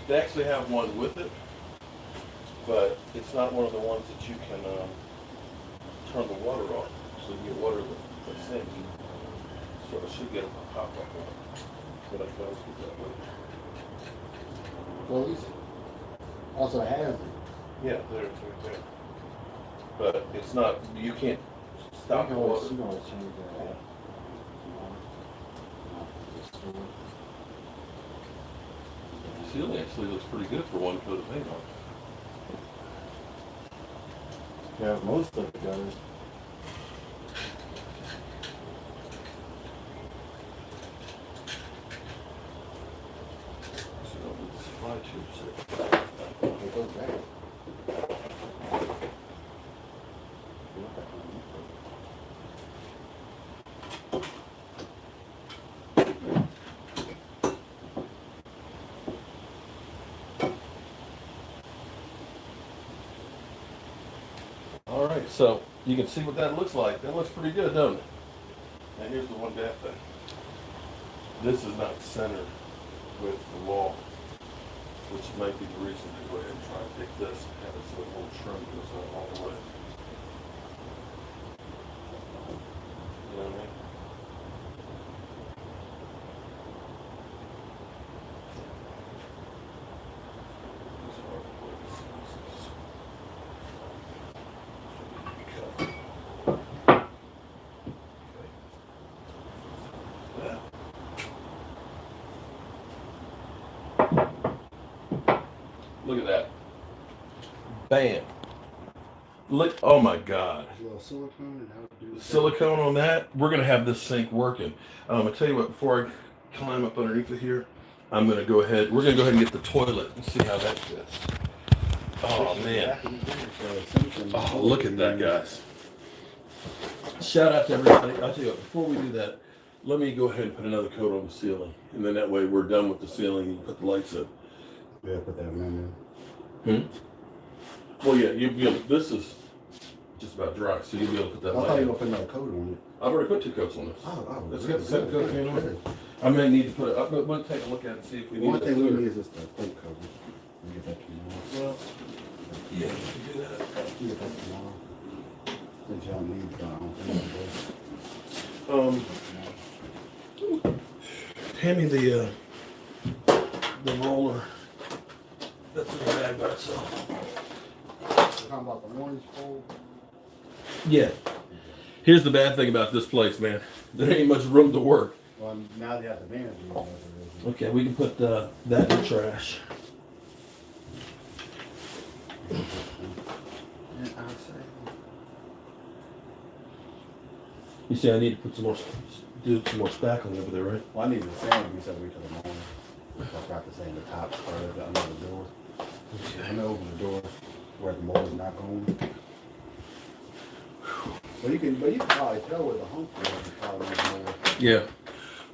Speaker 1: They actually have one with it, but it's not one of the ones that you can turn the water off, so you get water that sinks. So it should get a pop up on it. But I can always get that way.
Speaker 2: Well, at least Also has it.
Speaker 1: Yeah, there, it's right there. But it's not, you can't stop the water.
Speaker 2: You can always change that.
Speaker 1: The ceiling actually looks pretty good for one coat of paint on.
Speaker 2: Yeah, most of it does.
Speaker 1: So the supply tubes.
Speaker 2: It goes back.
Speaker 1: All right, so you can see what that looks like. That looks pretty good, doesn't it? Now here's the one bad thing. This is not centered with the wall, which might be the reason to go ahead and try to take this and have it so the whole trim goes out all the way. You know what I mean? These are the places. Look at that. Bam. Look, oh my God.
Speaker 2: A little silicone and how to do it.
Speaker 1: Silicone on that. We're going to have this sink working. I'll tell you what, before I climb up underneath it here, I'm going to go ahead, we're going to go ahead and get the toilet and see how that fits. Oh man. Oh, look at that, guys. Shout out to everybody. I'll tell you what, before we do that, let me go ahead and put another coat on the ceiling. And then that way we're done with the ceiling and you put the lights up.
Speaker 2: Yeah, put that in
Speaker 1: Hmm? Well, yeah, you'll be able, this is just about dry, so you'll be able to put that
Speaker 2: there. I
Speaker 1: light
Speaker 2: thought you
Speaker 1: in.
Speaker 2: were going to put another coat on it.
Speaker 1: I've already put 2 coats on this.
Speaker 2: Oh,
Speaker 1: Let's
Speaker 2: really?
Speaker 1: get the second coat on it. I may need to put it up, but we'll take a look at it and see if we
Speaker 2: The
Speaker 1: need
Speaker 2: only
Speaker 1: it.
Speaker 2: thing we need is just the plate cover. We'll get that tomorrow.
Speaker 1: Well, yeah, we can do that.
Speaker 2: We'll get that tomorrow. Since y'all need that, I don't think
Speaker 1: Hand me the roller that's in the bag by itself.
Speaker 2: We're talking about the orange pole.
Speaker 1: Yeah. Here's the bad thing about this place, man. There ain't much room to work.
Speaker 2: Well, now they have the vanity.
Speaker 1: Okay, we can put that in the trash. You see, I need to put some more, do some more spackling over there, right?
Speaker 2: Well, I need the sand we said we to the morning. I'll try to sand the top part of it under the door. I'm gonna open the door where the mold's not going. But you can probably tell where the hump is. Probably more.
Speaker 1: Yeah.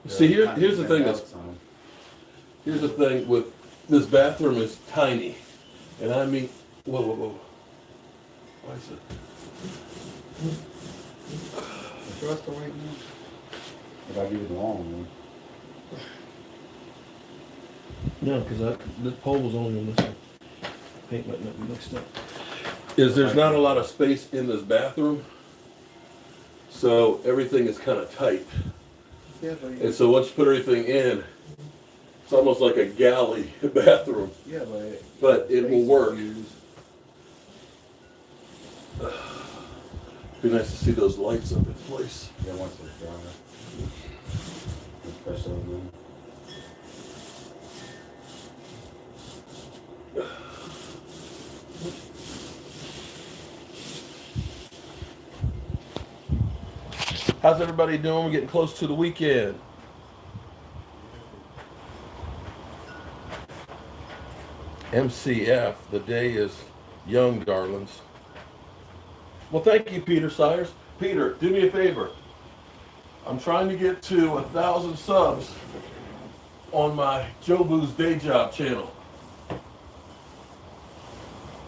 Speaker 1: See, here's the thing here's the thing with this bathroom is tiny, and I mean, whoa. Why is it?
Speaker 2: The thrust right now? If I give you the long one.
Speaker 1: No, because the pole was only on this one. Paint might not be mixed up. There's not a lot of space in this bathroom, so everything is kind of tight.
Speaker 2: Yeah,
Speaker 1: And so once you put everything in, it's almost like a galley bathroom.
Speaker 2: Yeah,
Speaker 1: But it will work. Be nice to see those lights up in place.
Speaker 2: Yeah, once it's dry. Especially when.
Speaker 1: How's everybody doing? We're getting close to the weekend. MCF, the day is young, darlings. Well, thank you, Peter Sires. Peter, do me a favor. I'm trying to get to 1,000 subs on my Jobu's Day Job channel.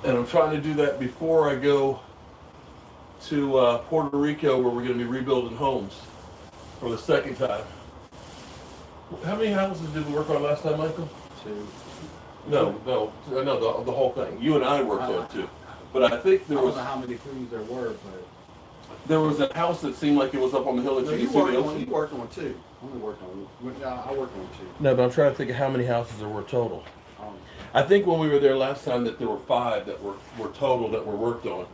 Speaker 1: And I'm trying to do that before I go to Puerto Rico, where we're going to be rebuilding homes for the second time. How many houses did we work on last time, Michael?
Speaker 2: 2.
Speaker 1: No, the whole thing. You and I worked on 2. But I think
Speaker 2: I
Speaker 1: there
Speaker 2: don't
Speaker 1: was
Speaker 2: know how many crews there were, but.
Speaker 1: there was a house that seemed like it was up on the hill that
Speaker 2: No,
Speaker 1: you
Speaker 2: you
Speaker 1: could see
Speaker 2: worked
Speaker 1: the
Speaker 2: on
Speaker 1: ocean.
Speaker 2: 2. I only worked on. I worked on 2.
Speaker 1: No, but I'm trying to think of how many houses there were total. I think when we were there last time that there were 5 that were total that were worked on.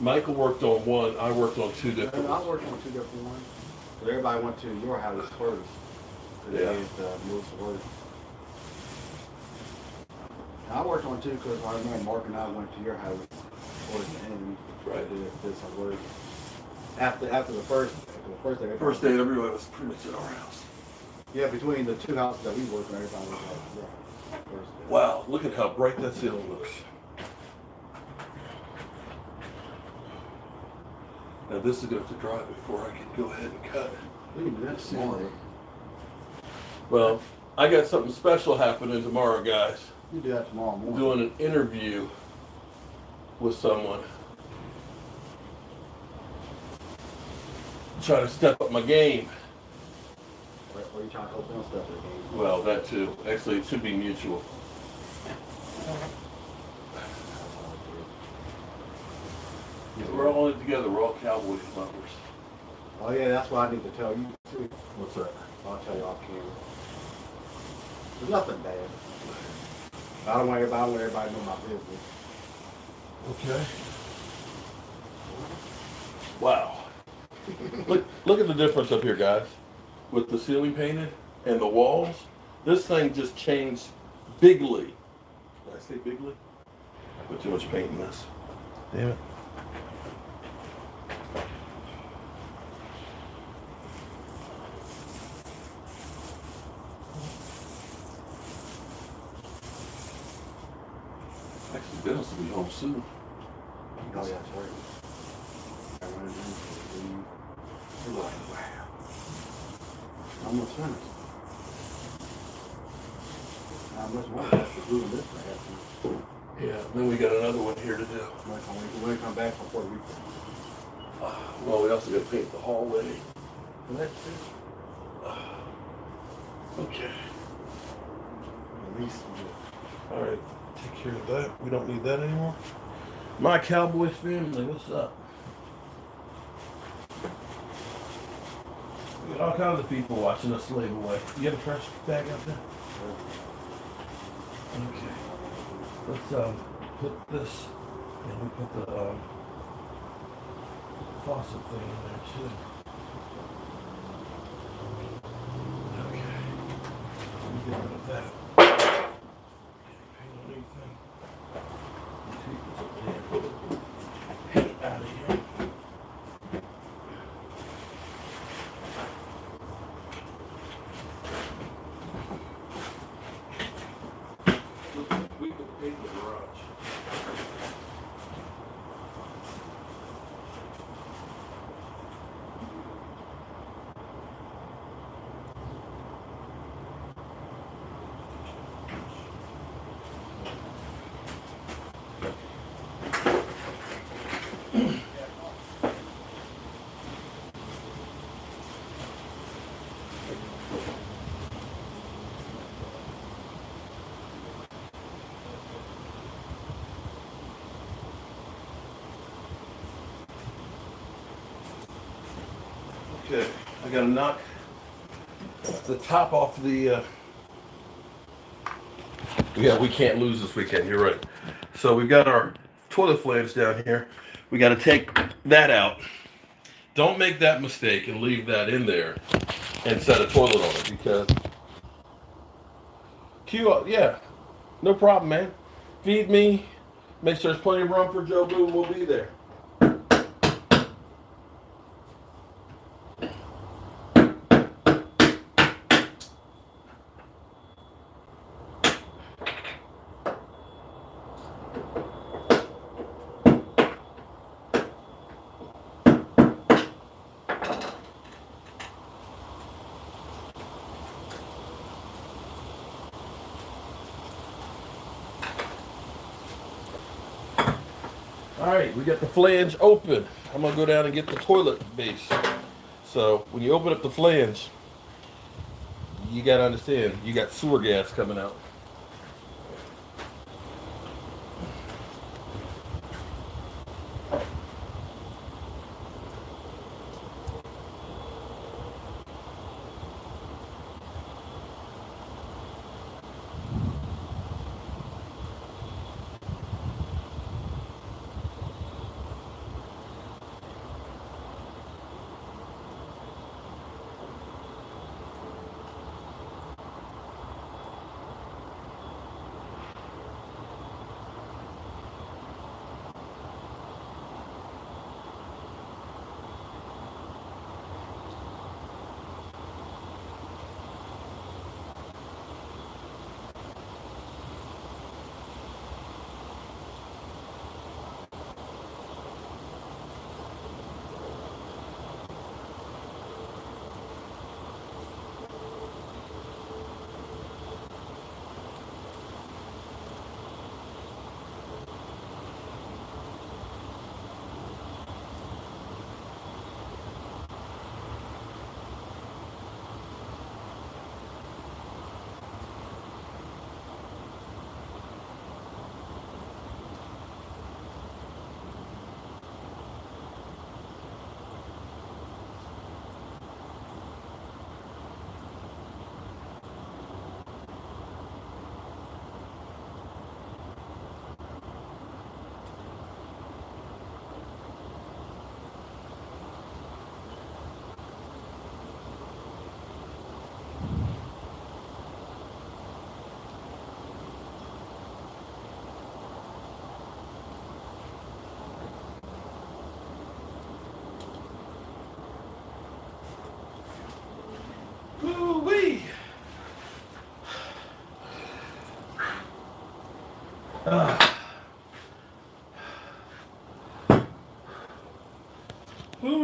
Speaker 1: Michael worked on 1. I worked on 2 different
Speaker 2: I
Speaker 1: ones.
Speaker 2: worked on 2 different ones. But everybody went to your house first.
Speaker 1: Yeah.
Speaker 2: They had most of the work. I worked on 2 because I remember Mark and I went to your house towards the end.
Speaker 1: Right.
Speaker 2: Did some work. After the first day.
Speaker 1: First day, everybody was pretty much at our house.
Speaker 2: Yeah, between the 2 houses that we worked on, everybody was like, first day.
Speaker 1: Wow, look at how bright that ceiling looks. Now this is going to have to dry before I can go ahead and cut it.
Speaker 2: We can do that tomorrow.
Speaker 1: Well, I got something special happening tomorrow, guys.
Speaker 2: You do that tomorrow
Speaker 1: I'm
Speaker 2: morning.
Speaker 1: doing an interview with someone. Trying to step up my game.
Speaker 2: Or you trying to open up stuff again?
Speaker 1: Well, that too. Actually, it should be mutual. We're all in it together. We're all Cowboys lovers.
Speaker 2: Oh yeah, that's what I need to tell you too.
Speaker 1: What's that?
Speaker 2: I'll tell you off camera. There's nothing bad. I don't want everybody to know my business.
Speaker 1: Okay. Wow. Look at the difference up here, guys. With the ceiling painted and the walls, this thing just changed bigly. Did I say bigly? I put too much paint in this. Damn it. Actually, Dennis will be home soon.
Speaker 2: Oh yeah, it's working. I run into you. You're like, wow. Almost finished. Not much more left to do in this for half.
Speaker 1: Yeah, then we got another one here to do.
Speaker 2: When we come back from Puerto Rico.
Speaker 1: Well, we also got to paint the hallway.
Speaker 2: Well, that's it.
Speaker 1: Okay.
Speaker 2: At least.
Speaker 1: All right, take care of that. We don't need that anymore. My Cowboys family, what's up? We got all kinds of people watching us slave away. You have a trash bag out there? Okay. Let's put this, and we put the faucet thing in there too. Okay. Let me get rid of that. Paint on anything. Take this up there. Paint out of here. We could paint the garage. Okay, I gotta knock the top off the, yeah, we can't lose this weekend, you're right. So we've got our toilet flange down here. We gotta take that out. Don't make that mistake and leave that in there and set a toilet on it because, yeah, no problem, man. Feed me, make sure there's plenty of room for Jobu and we'll be there. All right, we got the flange open. I'm gonna go down and get the toilet base. So when you open up the flange, you gotta understand, you got sewer gas coming out.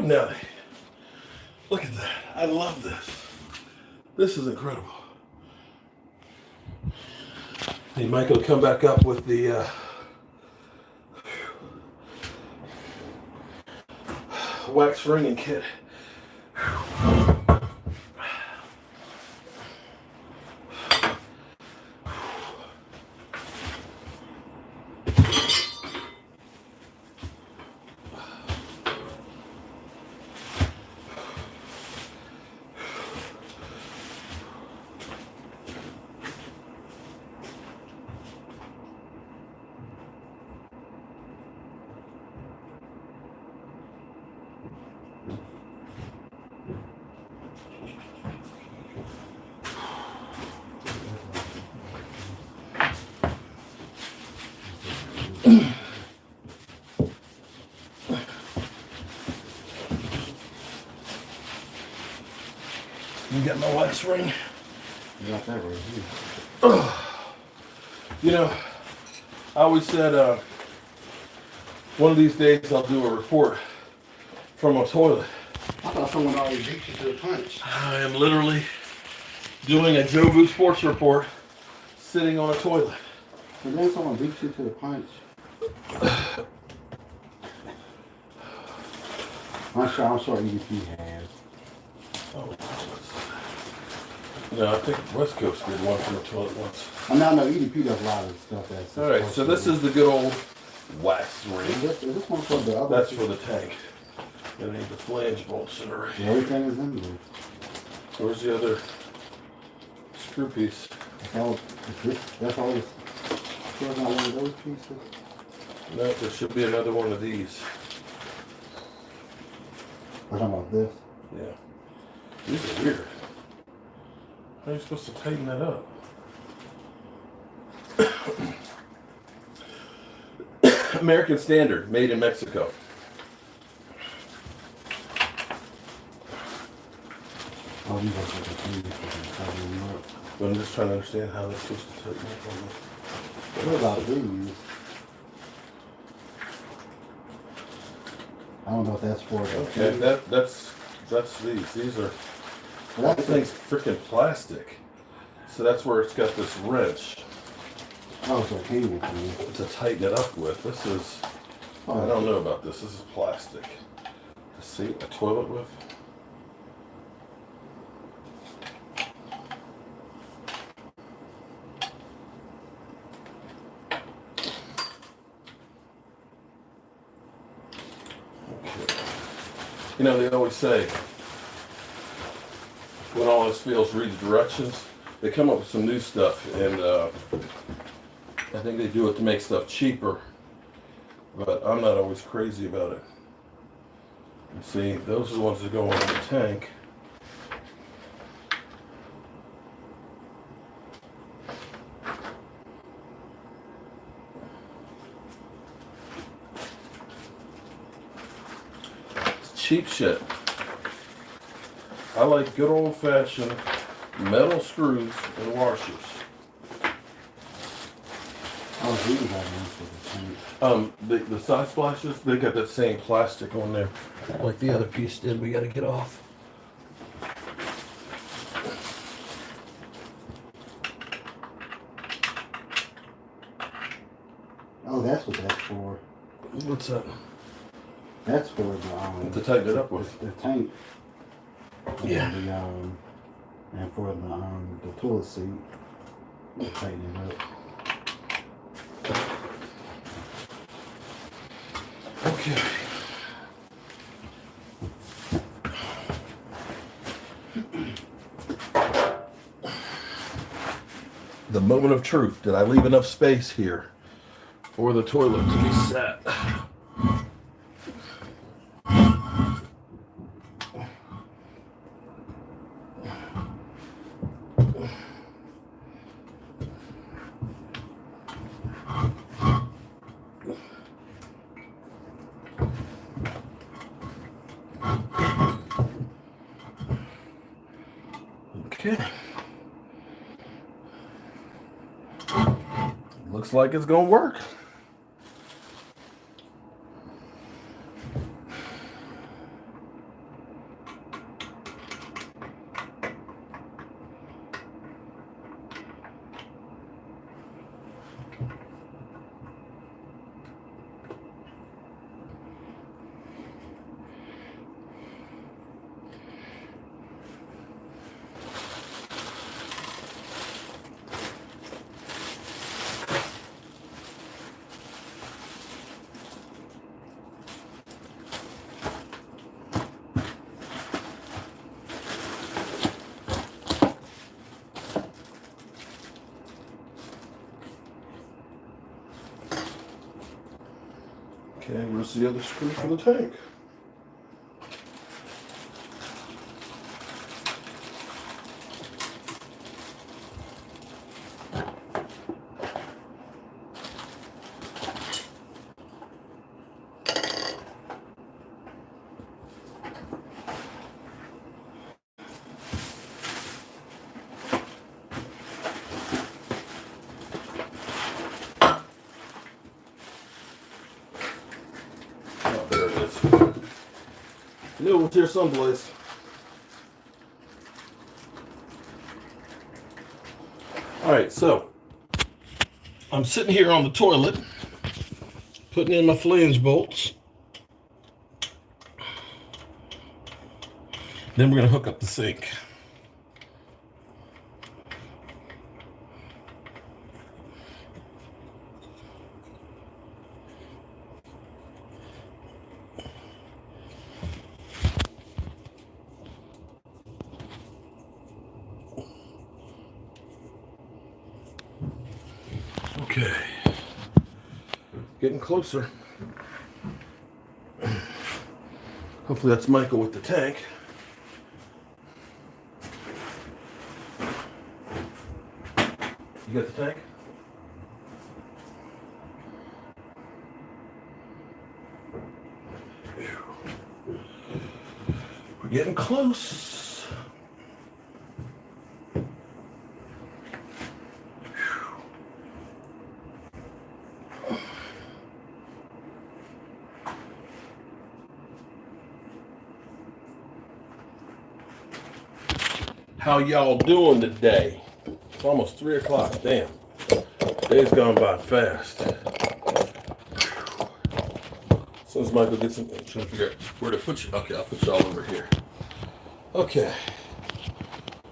Speaker 1: Ooh, Nelly. Look at that. I love this. This is incredible. Need Michael to come back up with the wax ringing kit. You got my wax ring?
Speaker 2: You got that right here.
Speaker 1: You know, I always said one of these days I'll do a report from a toilet.
Speaker 2: I thought someone already beat you to the punch.
Speaker 1: I am literally doing a Jobu Sports Report sitting on a toilet.
Speaker 2: But then someone beat you to the punch. I'm sure EDP has.
Speaker 1: Oh, no, I think West Coast did one from the toilet once.
Speaker 2: I know EDP does a lot of stuff that's...
Speaker 1: All right, so this is the good old wax ring.
Speaker 2: Is this one for the other?
Speaker 1: That's for the tank. Gonna need the flange bolts in her.
Speaker 2: Everything is in there.
Speaker 1: Where's the other screw piece?
Speaker 2: That's always... There's not one of those pieces.
Speaker 1: No, there should be another one of these.
Speaker 2: We're talking about this.
Speaker 1: Yeah. These are weird. How are you supposed to tighten that up? American Standard, made in Mexico.
Speaker 2: Oh, these are the things.
Speaker 1: But I'm just trying to understand how they're supposed to tighten up on this.
Speaker 2: What about these? I don't know if that's for the...
Speaker 1: Okay, that's these. These are...
Speaker 2: Well,
Speaker 1: That thing's freaking plastic. So that's where it's got this wrench
Speaker 2: oh, it's a cable thing.
Speaker 1: to tighten it up with. This is... I don't know about this. This is plastic. To seat a toilet with. Okay. You know, they always say, when all else fails, read the directions. They come up with some new stuff, and I think they do it to make stuff cheaper. But I'm not always crazy about it. And see, those are the ones that go on the tank. It's cheap shit. I like good old-fashioned metal screws and washers.
Speaker 2: Oh, these are ones for the tank.
Speaker 1: The side splashes, they got that same plastic on there, like the other piece did. We got to get off.
Speaker 2: Oh, that's what that's for.
Speaker 1: What's that?
Speaker 2: That's for
Speaker 1: To tighten it up with.
Speaker 2: the tank.
Speaker 1: Yeah.
Speaker 2: And for the toilet seat, tighten it up.
Speaker 1: Okay. The moment of truth. Did I leave enough space here for the toilet to be set? Okay. Looks like it's gonna work. Where's the other screw for the tank? Oh, there it is. Knew it was here someplace. Alright, so I'm sitting here on the toilet, putting in my flange bolts. Then we're going to hook up the sink. Okay, getting closer. Hopefully that's Michael with the tank. You got the tank? We're getting close. How y'all doing today? It's almost 3 o'clock. Damn. Day's gone by fast. As soon as Michael gets in, I'm trying to figure out where to put you. Okay, I'll put you all over here. Okay.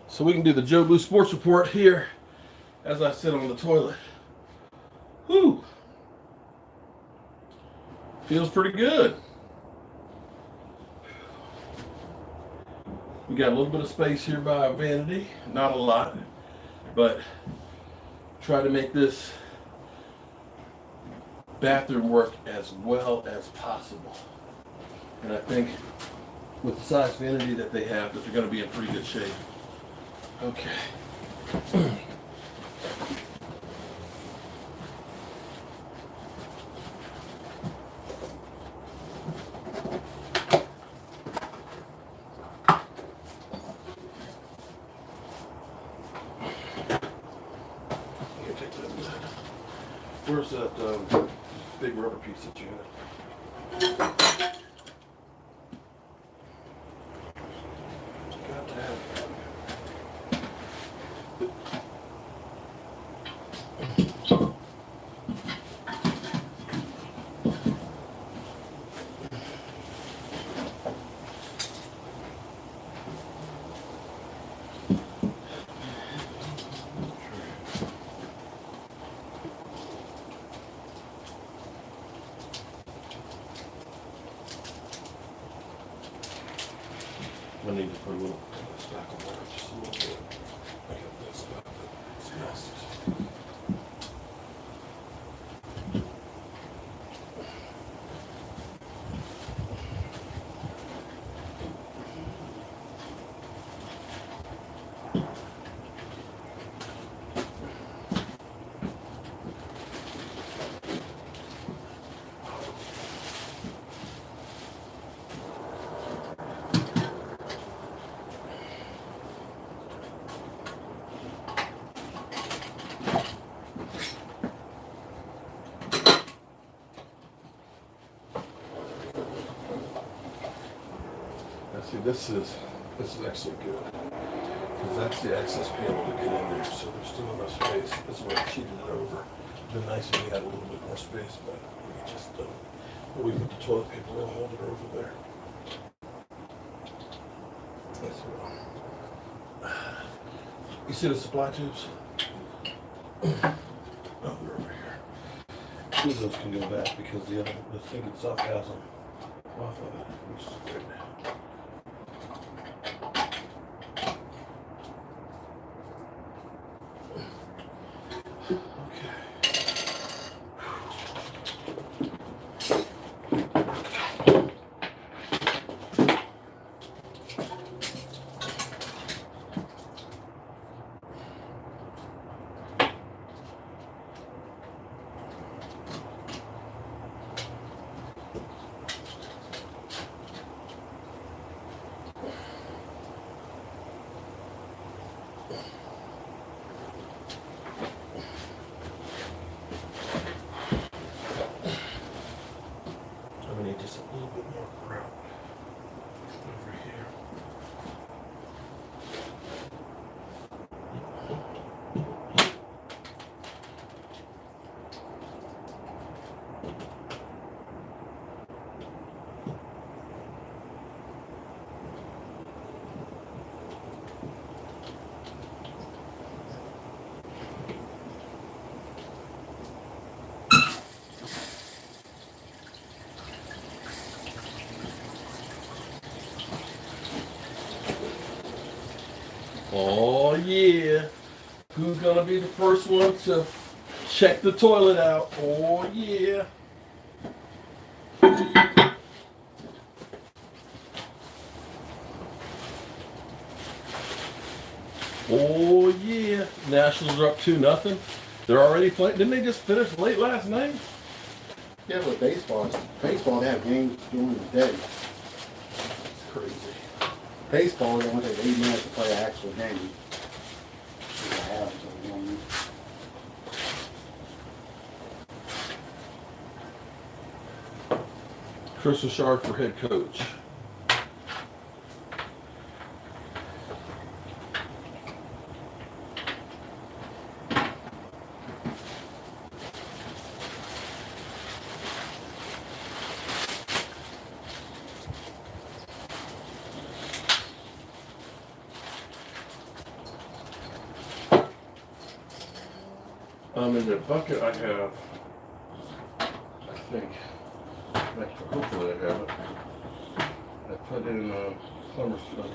Speaker 1: So we can do the Jobu Sports Report here as I sit on the toilet. Whew. Feels pretty good. We got a little bit of space here by our vanity, not a lot, but try to make this bathroom work as well as possible. And I think with the size vanity that they have, that they're going to be in pretty good shape. Okay. Where's that big rubber piece that you had? Got to have it. I need to put a little stack of water, just a little bit. I got this stuff, but it's nasty. See, this is actually good, because that's the access panel to get in there, so there's still enough space. This is where I cheated it over. It'd been nice if we had a little bit more space, but we just don't. But we put the toilet paper in, hold it over there. That's well. You see the supply tubes? Oh, they're over here. Two of those can go back because the sink itself has them off of it, which is good. We need just a little bit more grout over here. Oh yeah. Who's gonna be the first one to check the toilet out? Oh yeah. Oh yeah. Nationals are up 2-0. They're already playing. Didn't they just finish late last night?
Speaker 2: Yeah, but baseball, they have games during the day.
Speaker 1: It's crazy.
Speaker 2: Baseball, they only take 8 minutes to play an actual game.
Speaker 1: Chris Richard for head coach. In the bucket I have, I think, hopefully I have it. I put in plumber stuff.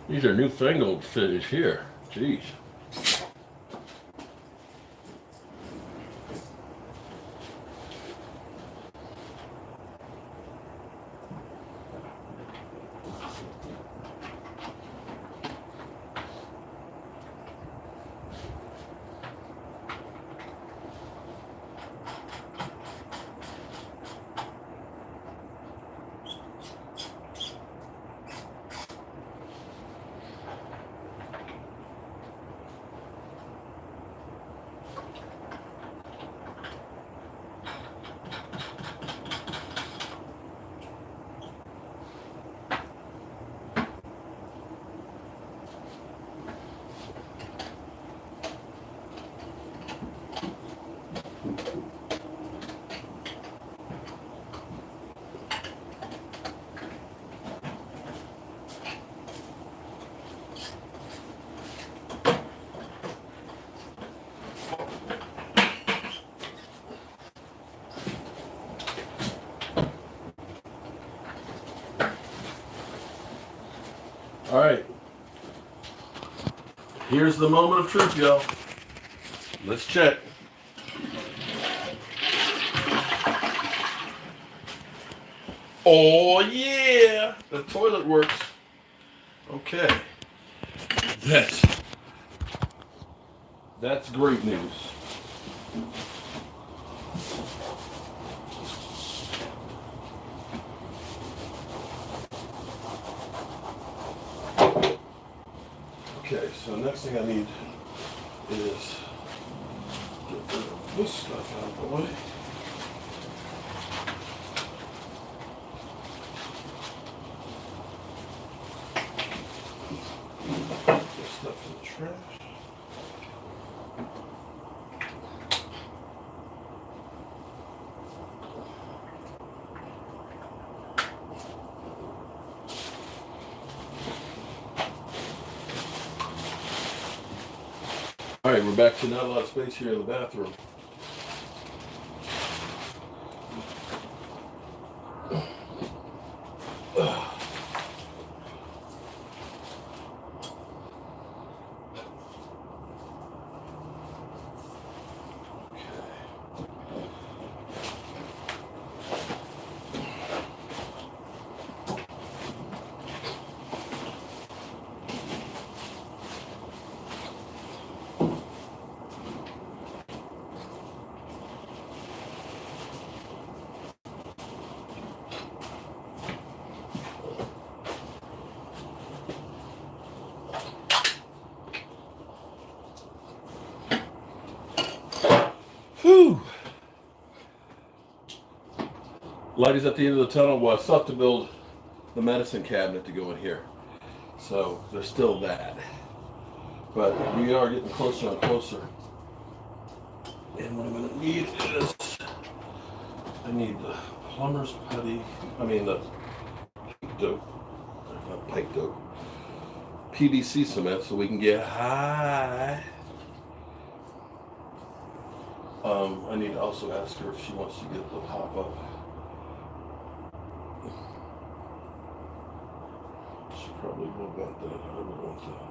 Speaker 1: These are newfangled finish here. Jeez. All right. Here's the moment of truth, y'all. Let's check. Oh yeah, the toilet works. Okay. That's great news. Okay, so next thing I need is get rid of this stuff out of the way. Put this stuff in the trash. All right, we're back to not a lot of space here in the bathroom. light is at the end of the tunnel. Well, I still have to build the medicine cabinet to go in here. So there's still that. But we are getting closer and closer. And what I'm going to need is, I need the plumber's putty, the dope, not pipe dope, PVC cement so we can get high. I need to also ask her if she wants to get the pop-up. She probably will want that. I would want that.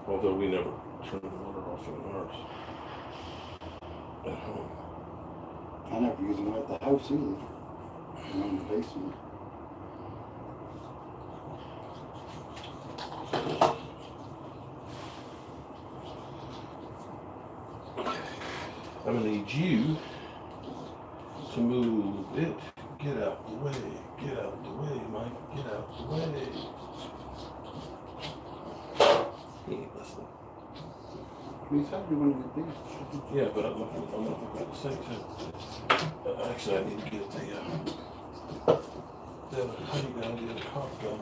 Speaker 1: Although we never turn the water off in ours at home.
Speaker 2: I never use them at the house either. I'm in the basement.
Speaker 1: I'm going to need you to move it. Get out the way. Get out the way, Mike. Get out the way. He ain't listening.
Speaker 2: He's happy when you get these.
Speaker 1: Yeah, but I'm not looking at the same thing. Actually, I need to get the honey gun, the other cough gun.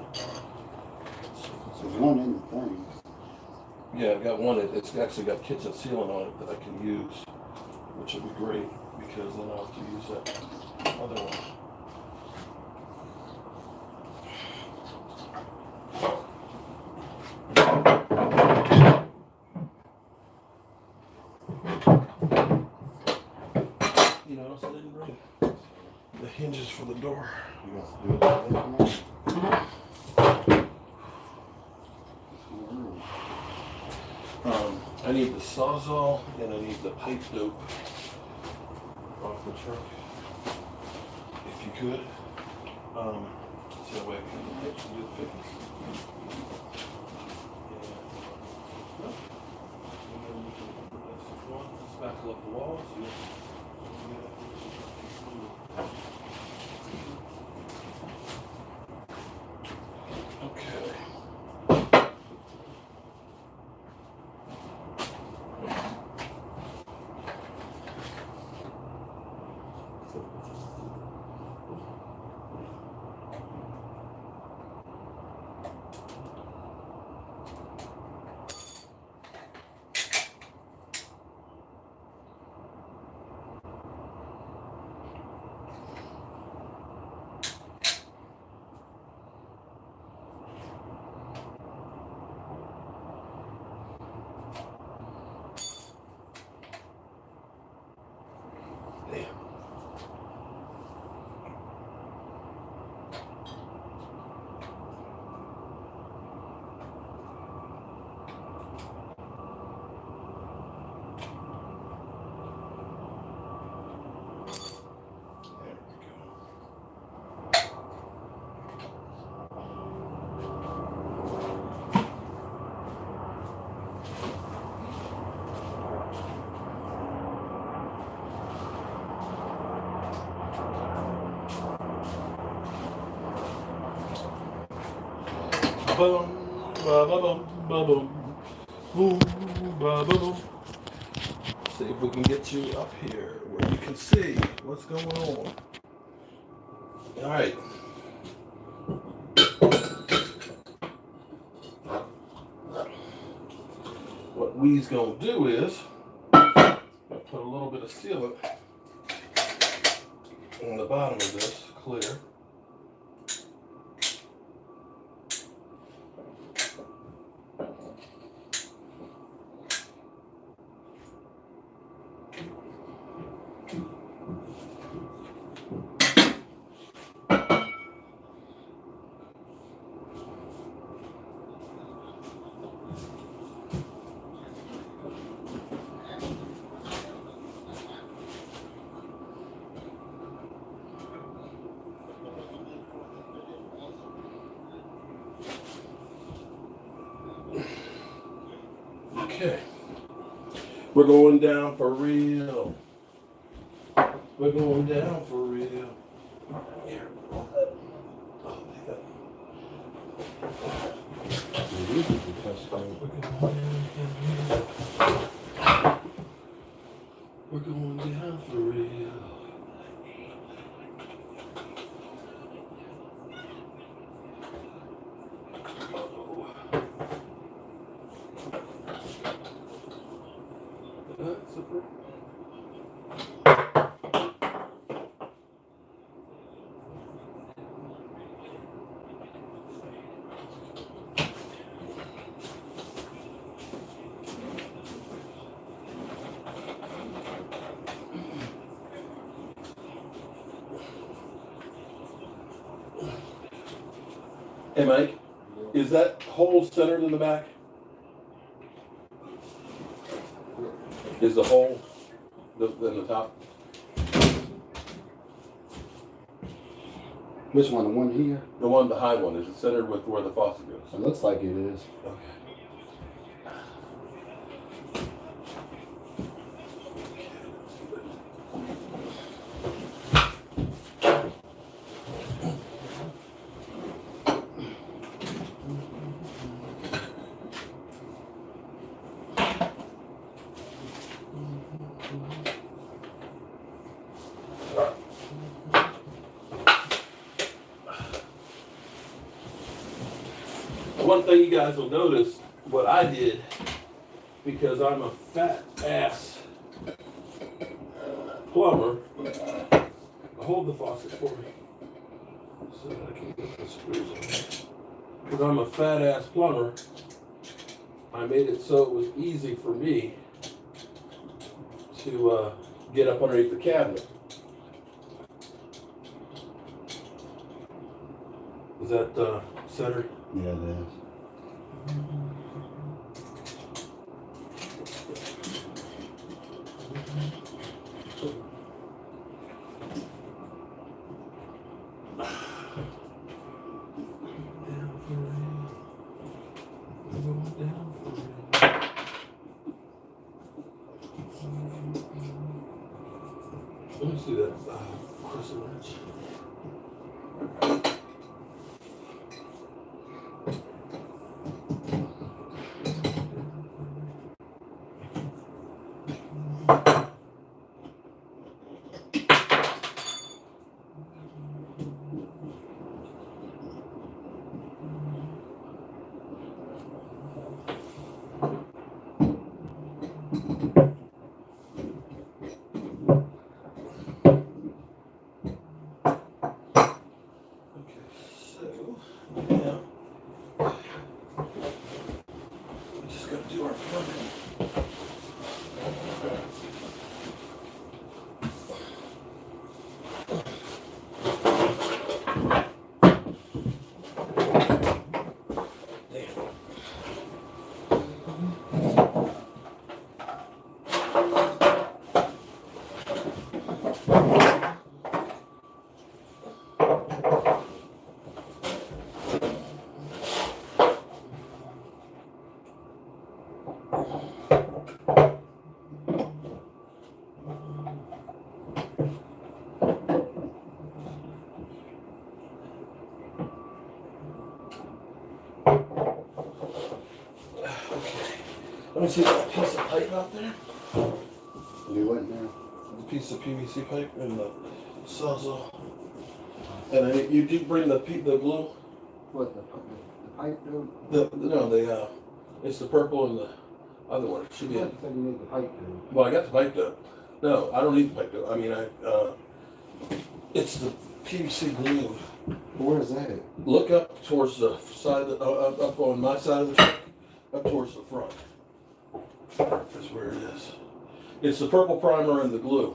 Speaker 2: There's one in the thing.
Speaker 1: Yeah, I've got one. It's actually got kitchen sealant on it that I can use, which would be great because then I'll have to use that other one. You know, I didn't bring the hinges for the door.
Speaker 2: You got to do it that way.
Speaker 1: I need the Sawzall and I need the pipe dope off the truck, if you could. So that way I can actually do the thickness. Spackle up the walls. Okay. Boom, ba ba bum, ba boom, boom, ba ba boom. See if we can get you up here where you can see what's going on. All right. What we's gonna do is put a little bit of sealant on the bottom of this, clear. Okay, we're going down for real. We're going down for real. Here. Oh, we're going down for real. That's a Hey, Mike, is that hole centered in the back? Is the hole in the top?
Speaker 2: Which one? The one here?
Speaker 1: The one, the high one. Is it centered with where the faucet goes?
Speaker 2: It looks like it is.
Speaker 1: Okay. One thing you guys will notice, what I did, because I'm a fat ass plumber, hold the faucet for me so that I can get the screws in. Because I'm a fat ass plumber, I made it so it was easy for me to get up underneath the cabinet. Is that centered?
Speaker 2: Yeah, it is.
Speaker 1: Let me see that crescent wrench. Let me see that piece of pipe out there.
Speaker 2: You went there?
Speaker 1: The piece of PVC pipe and the sawzall. And then you do bring the glue.
Speaker 2: What, the pipe, dude?
Speaker 1: It's the purple and the other one. It should be.
Speaker 2: You said you need the pipe, dude.
Speaker 1: Well, I got the pipe dope. No, I don't need the pipe dope. I mean, it's the PVC glue.
Speaker 2: Where is that?
Speaker 1: Look up towards the side, up on my side of the truck, up towards the front. That's where it is. It's the purple primer and the glue.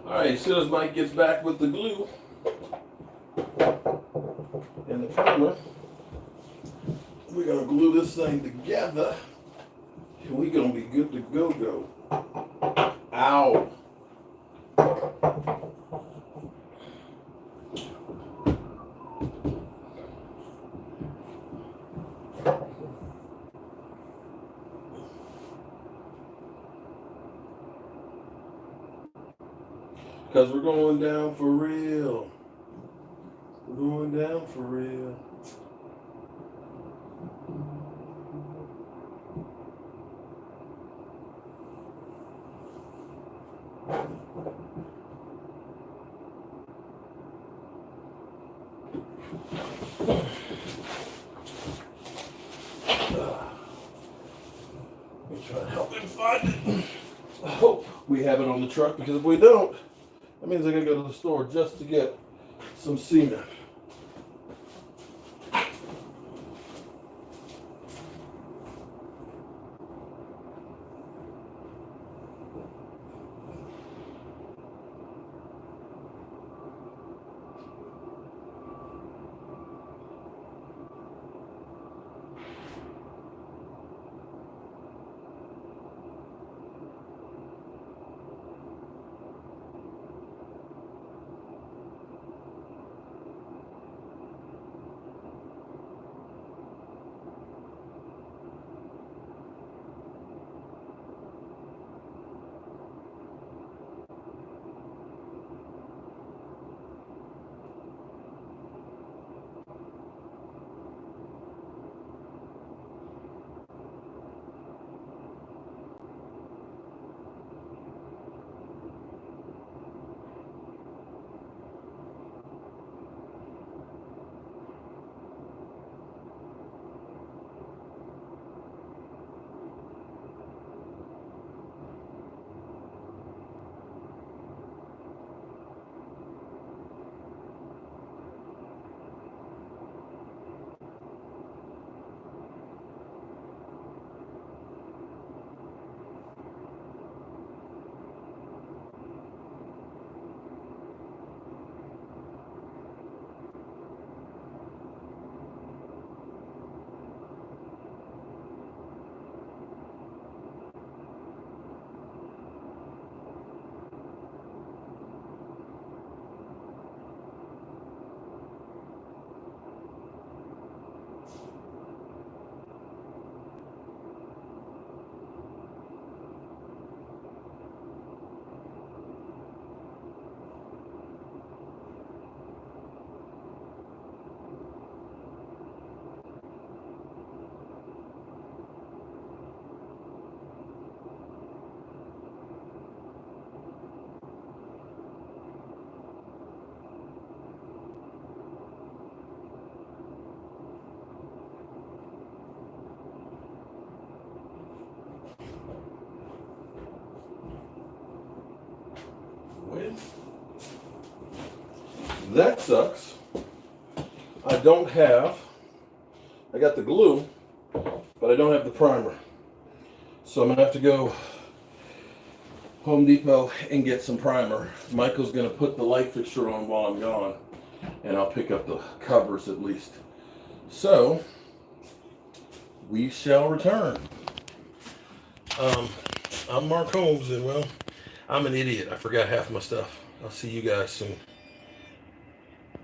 Speaker 1: All right, as soon as Mike gets back with the glue and the primer, we're going to glue this thing together, and we're going to be good to go. Ow. Because we're going down for real. We're going down for real. Let me try to help him find it. I hope we have it on the truck, because if we don't, that means I gotta go to the store just to get some cement. Well, that sucks. I got the glue, but I don't have the primer. So I'm gonna have to go Home Depot and get some primer. Michael's gonna put the light fixture on while I'm gone, and I'll pick up the covers at least. So we shall return. I'm Mark Holmes, and well, I'm an idiot. I forgot half my stuff. I'll see you guys soon.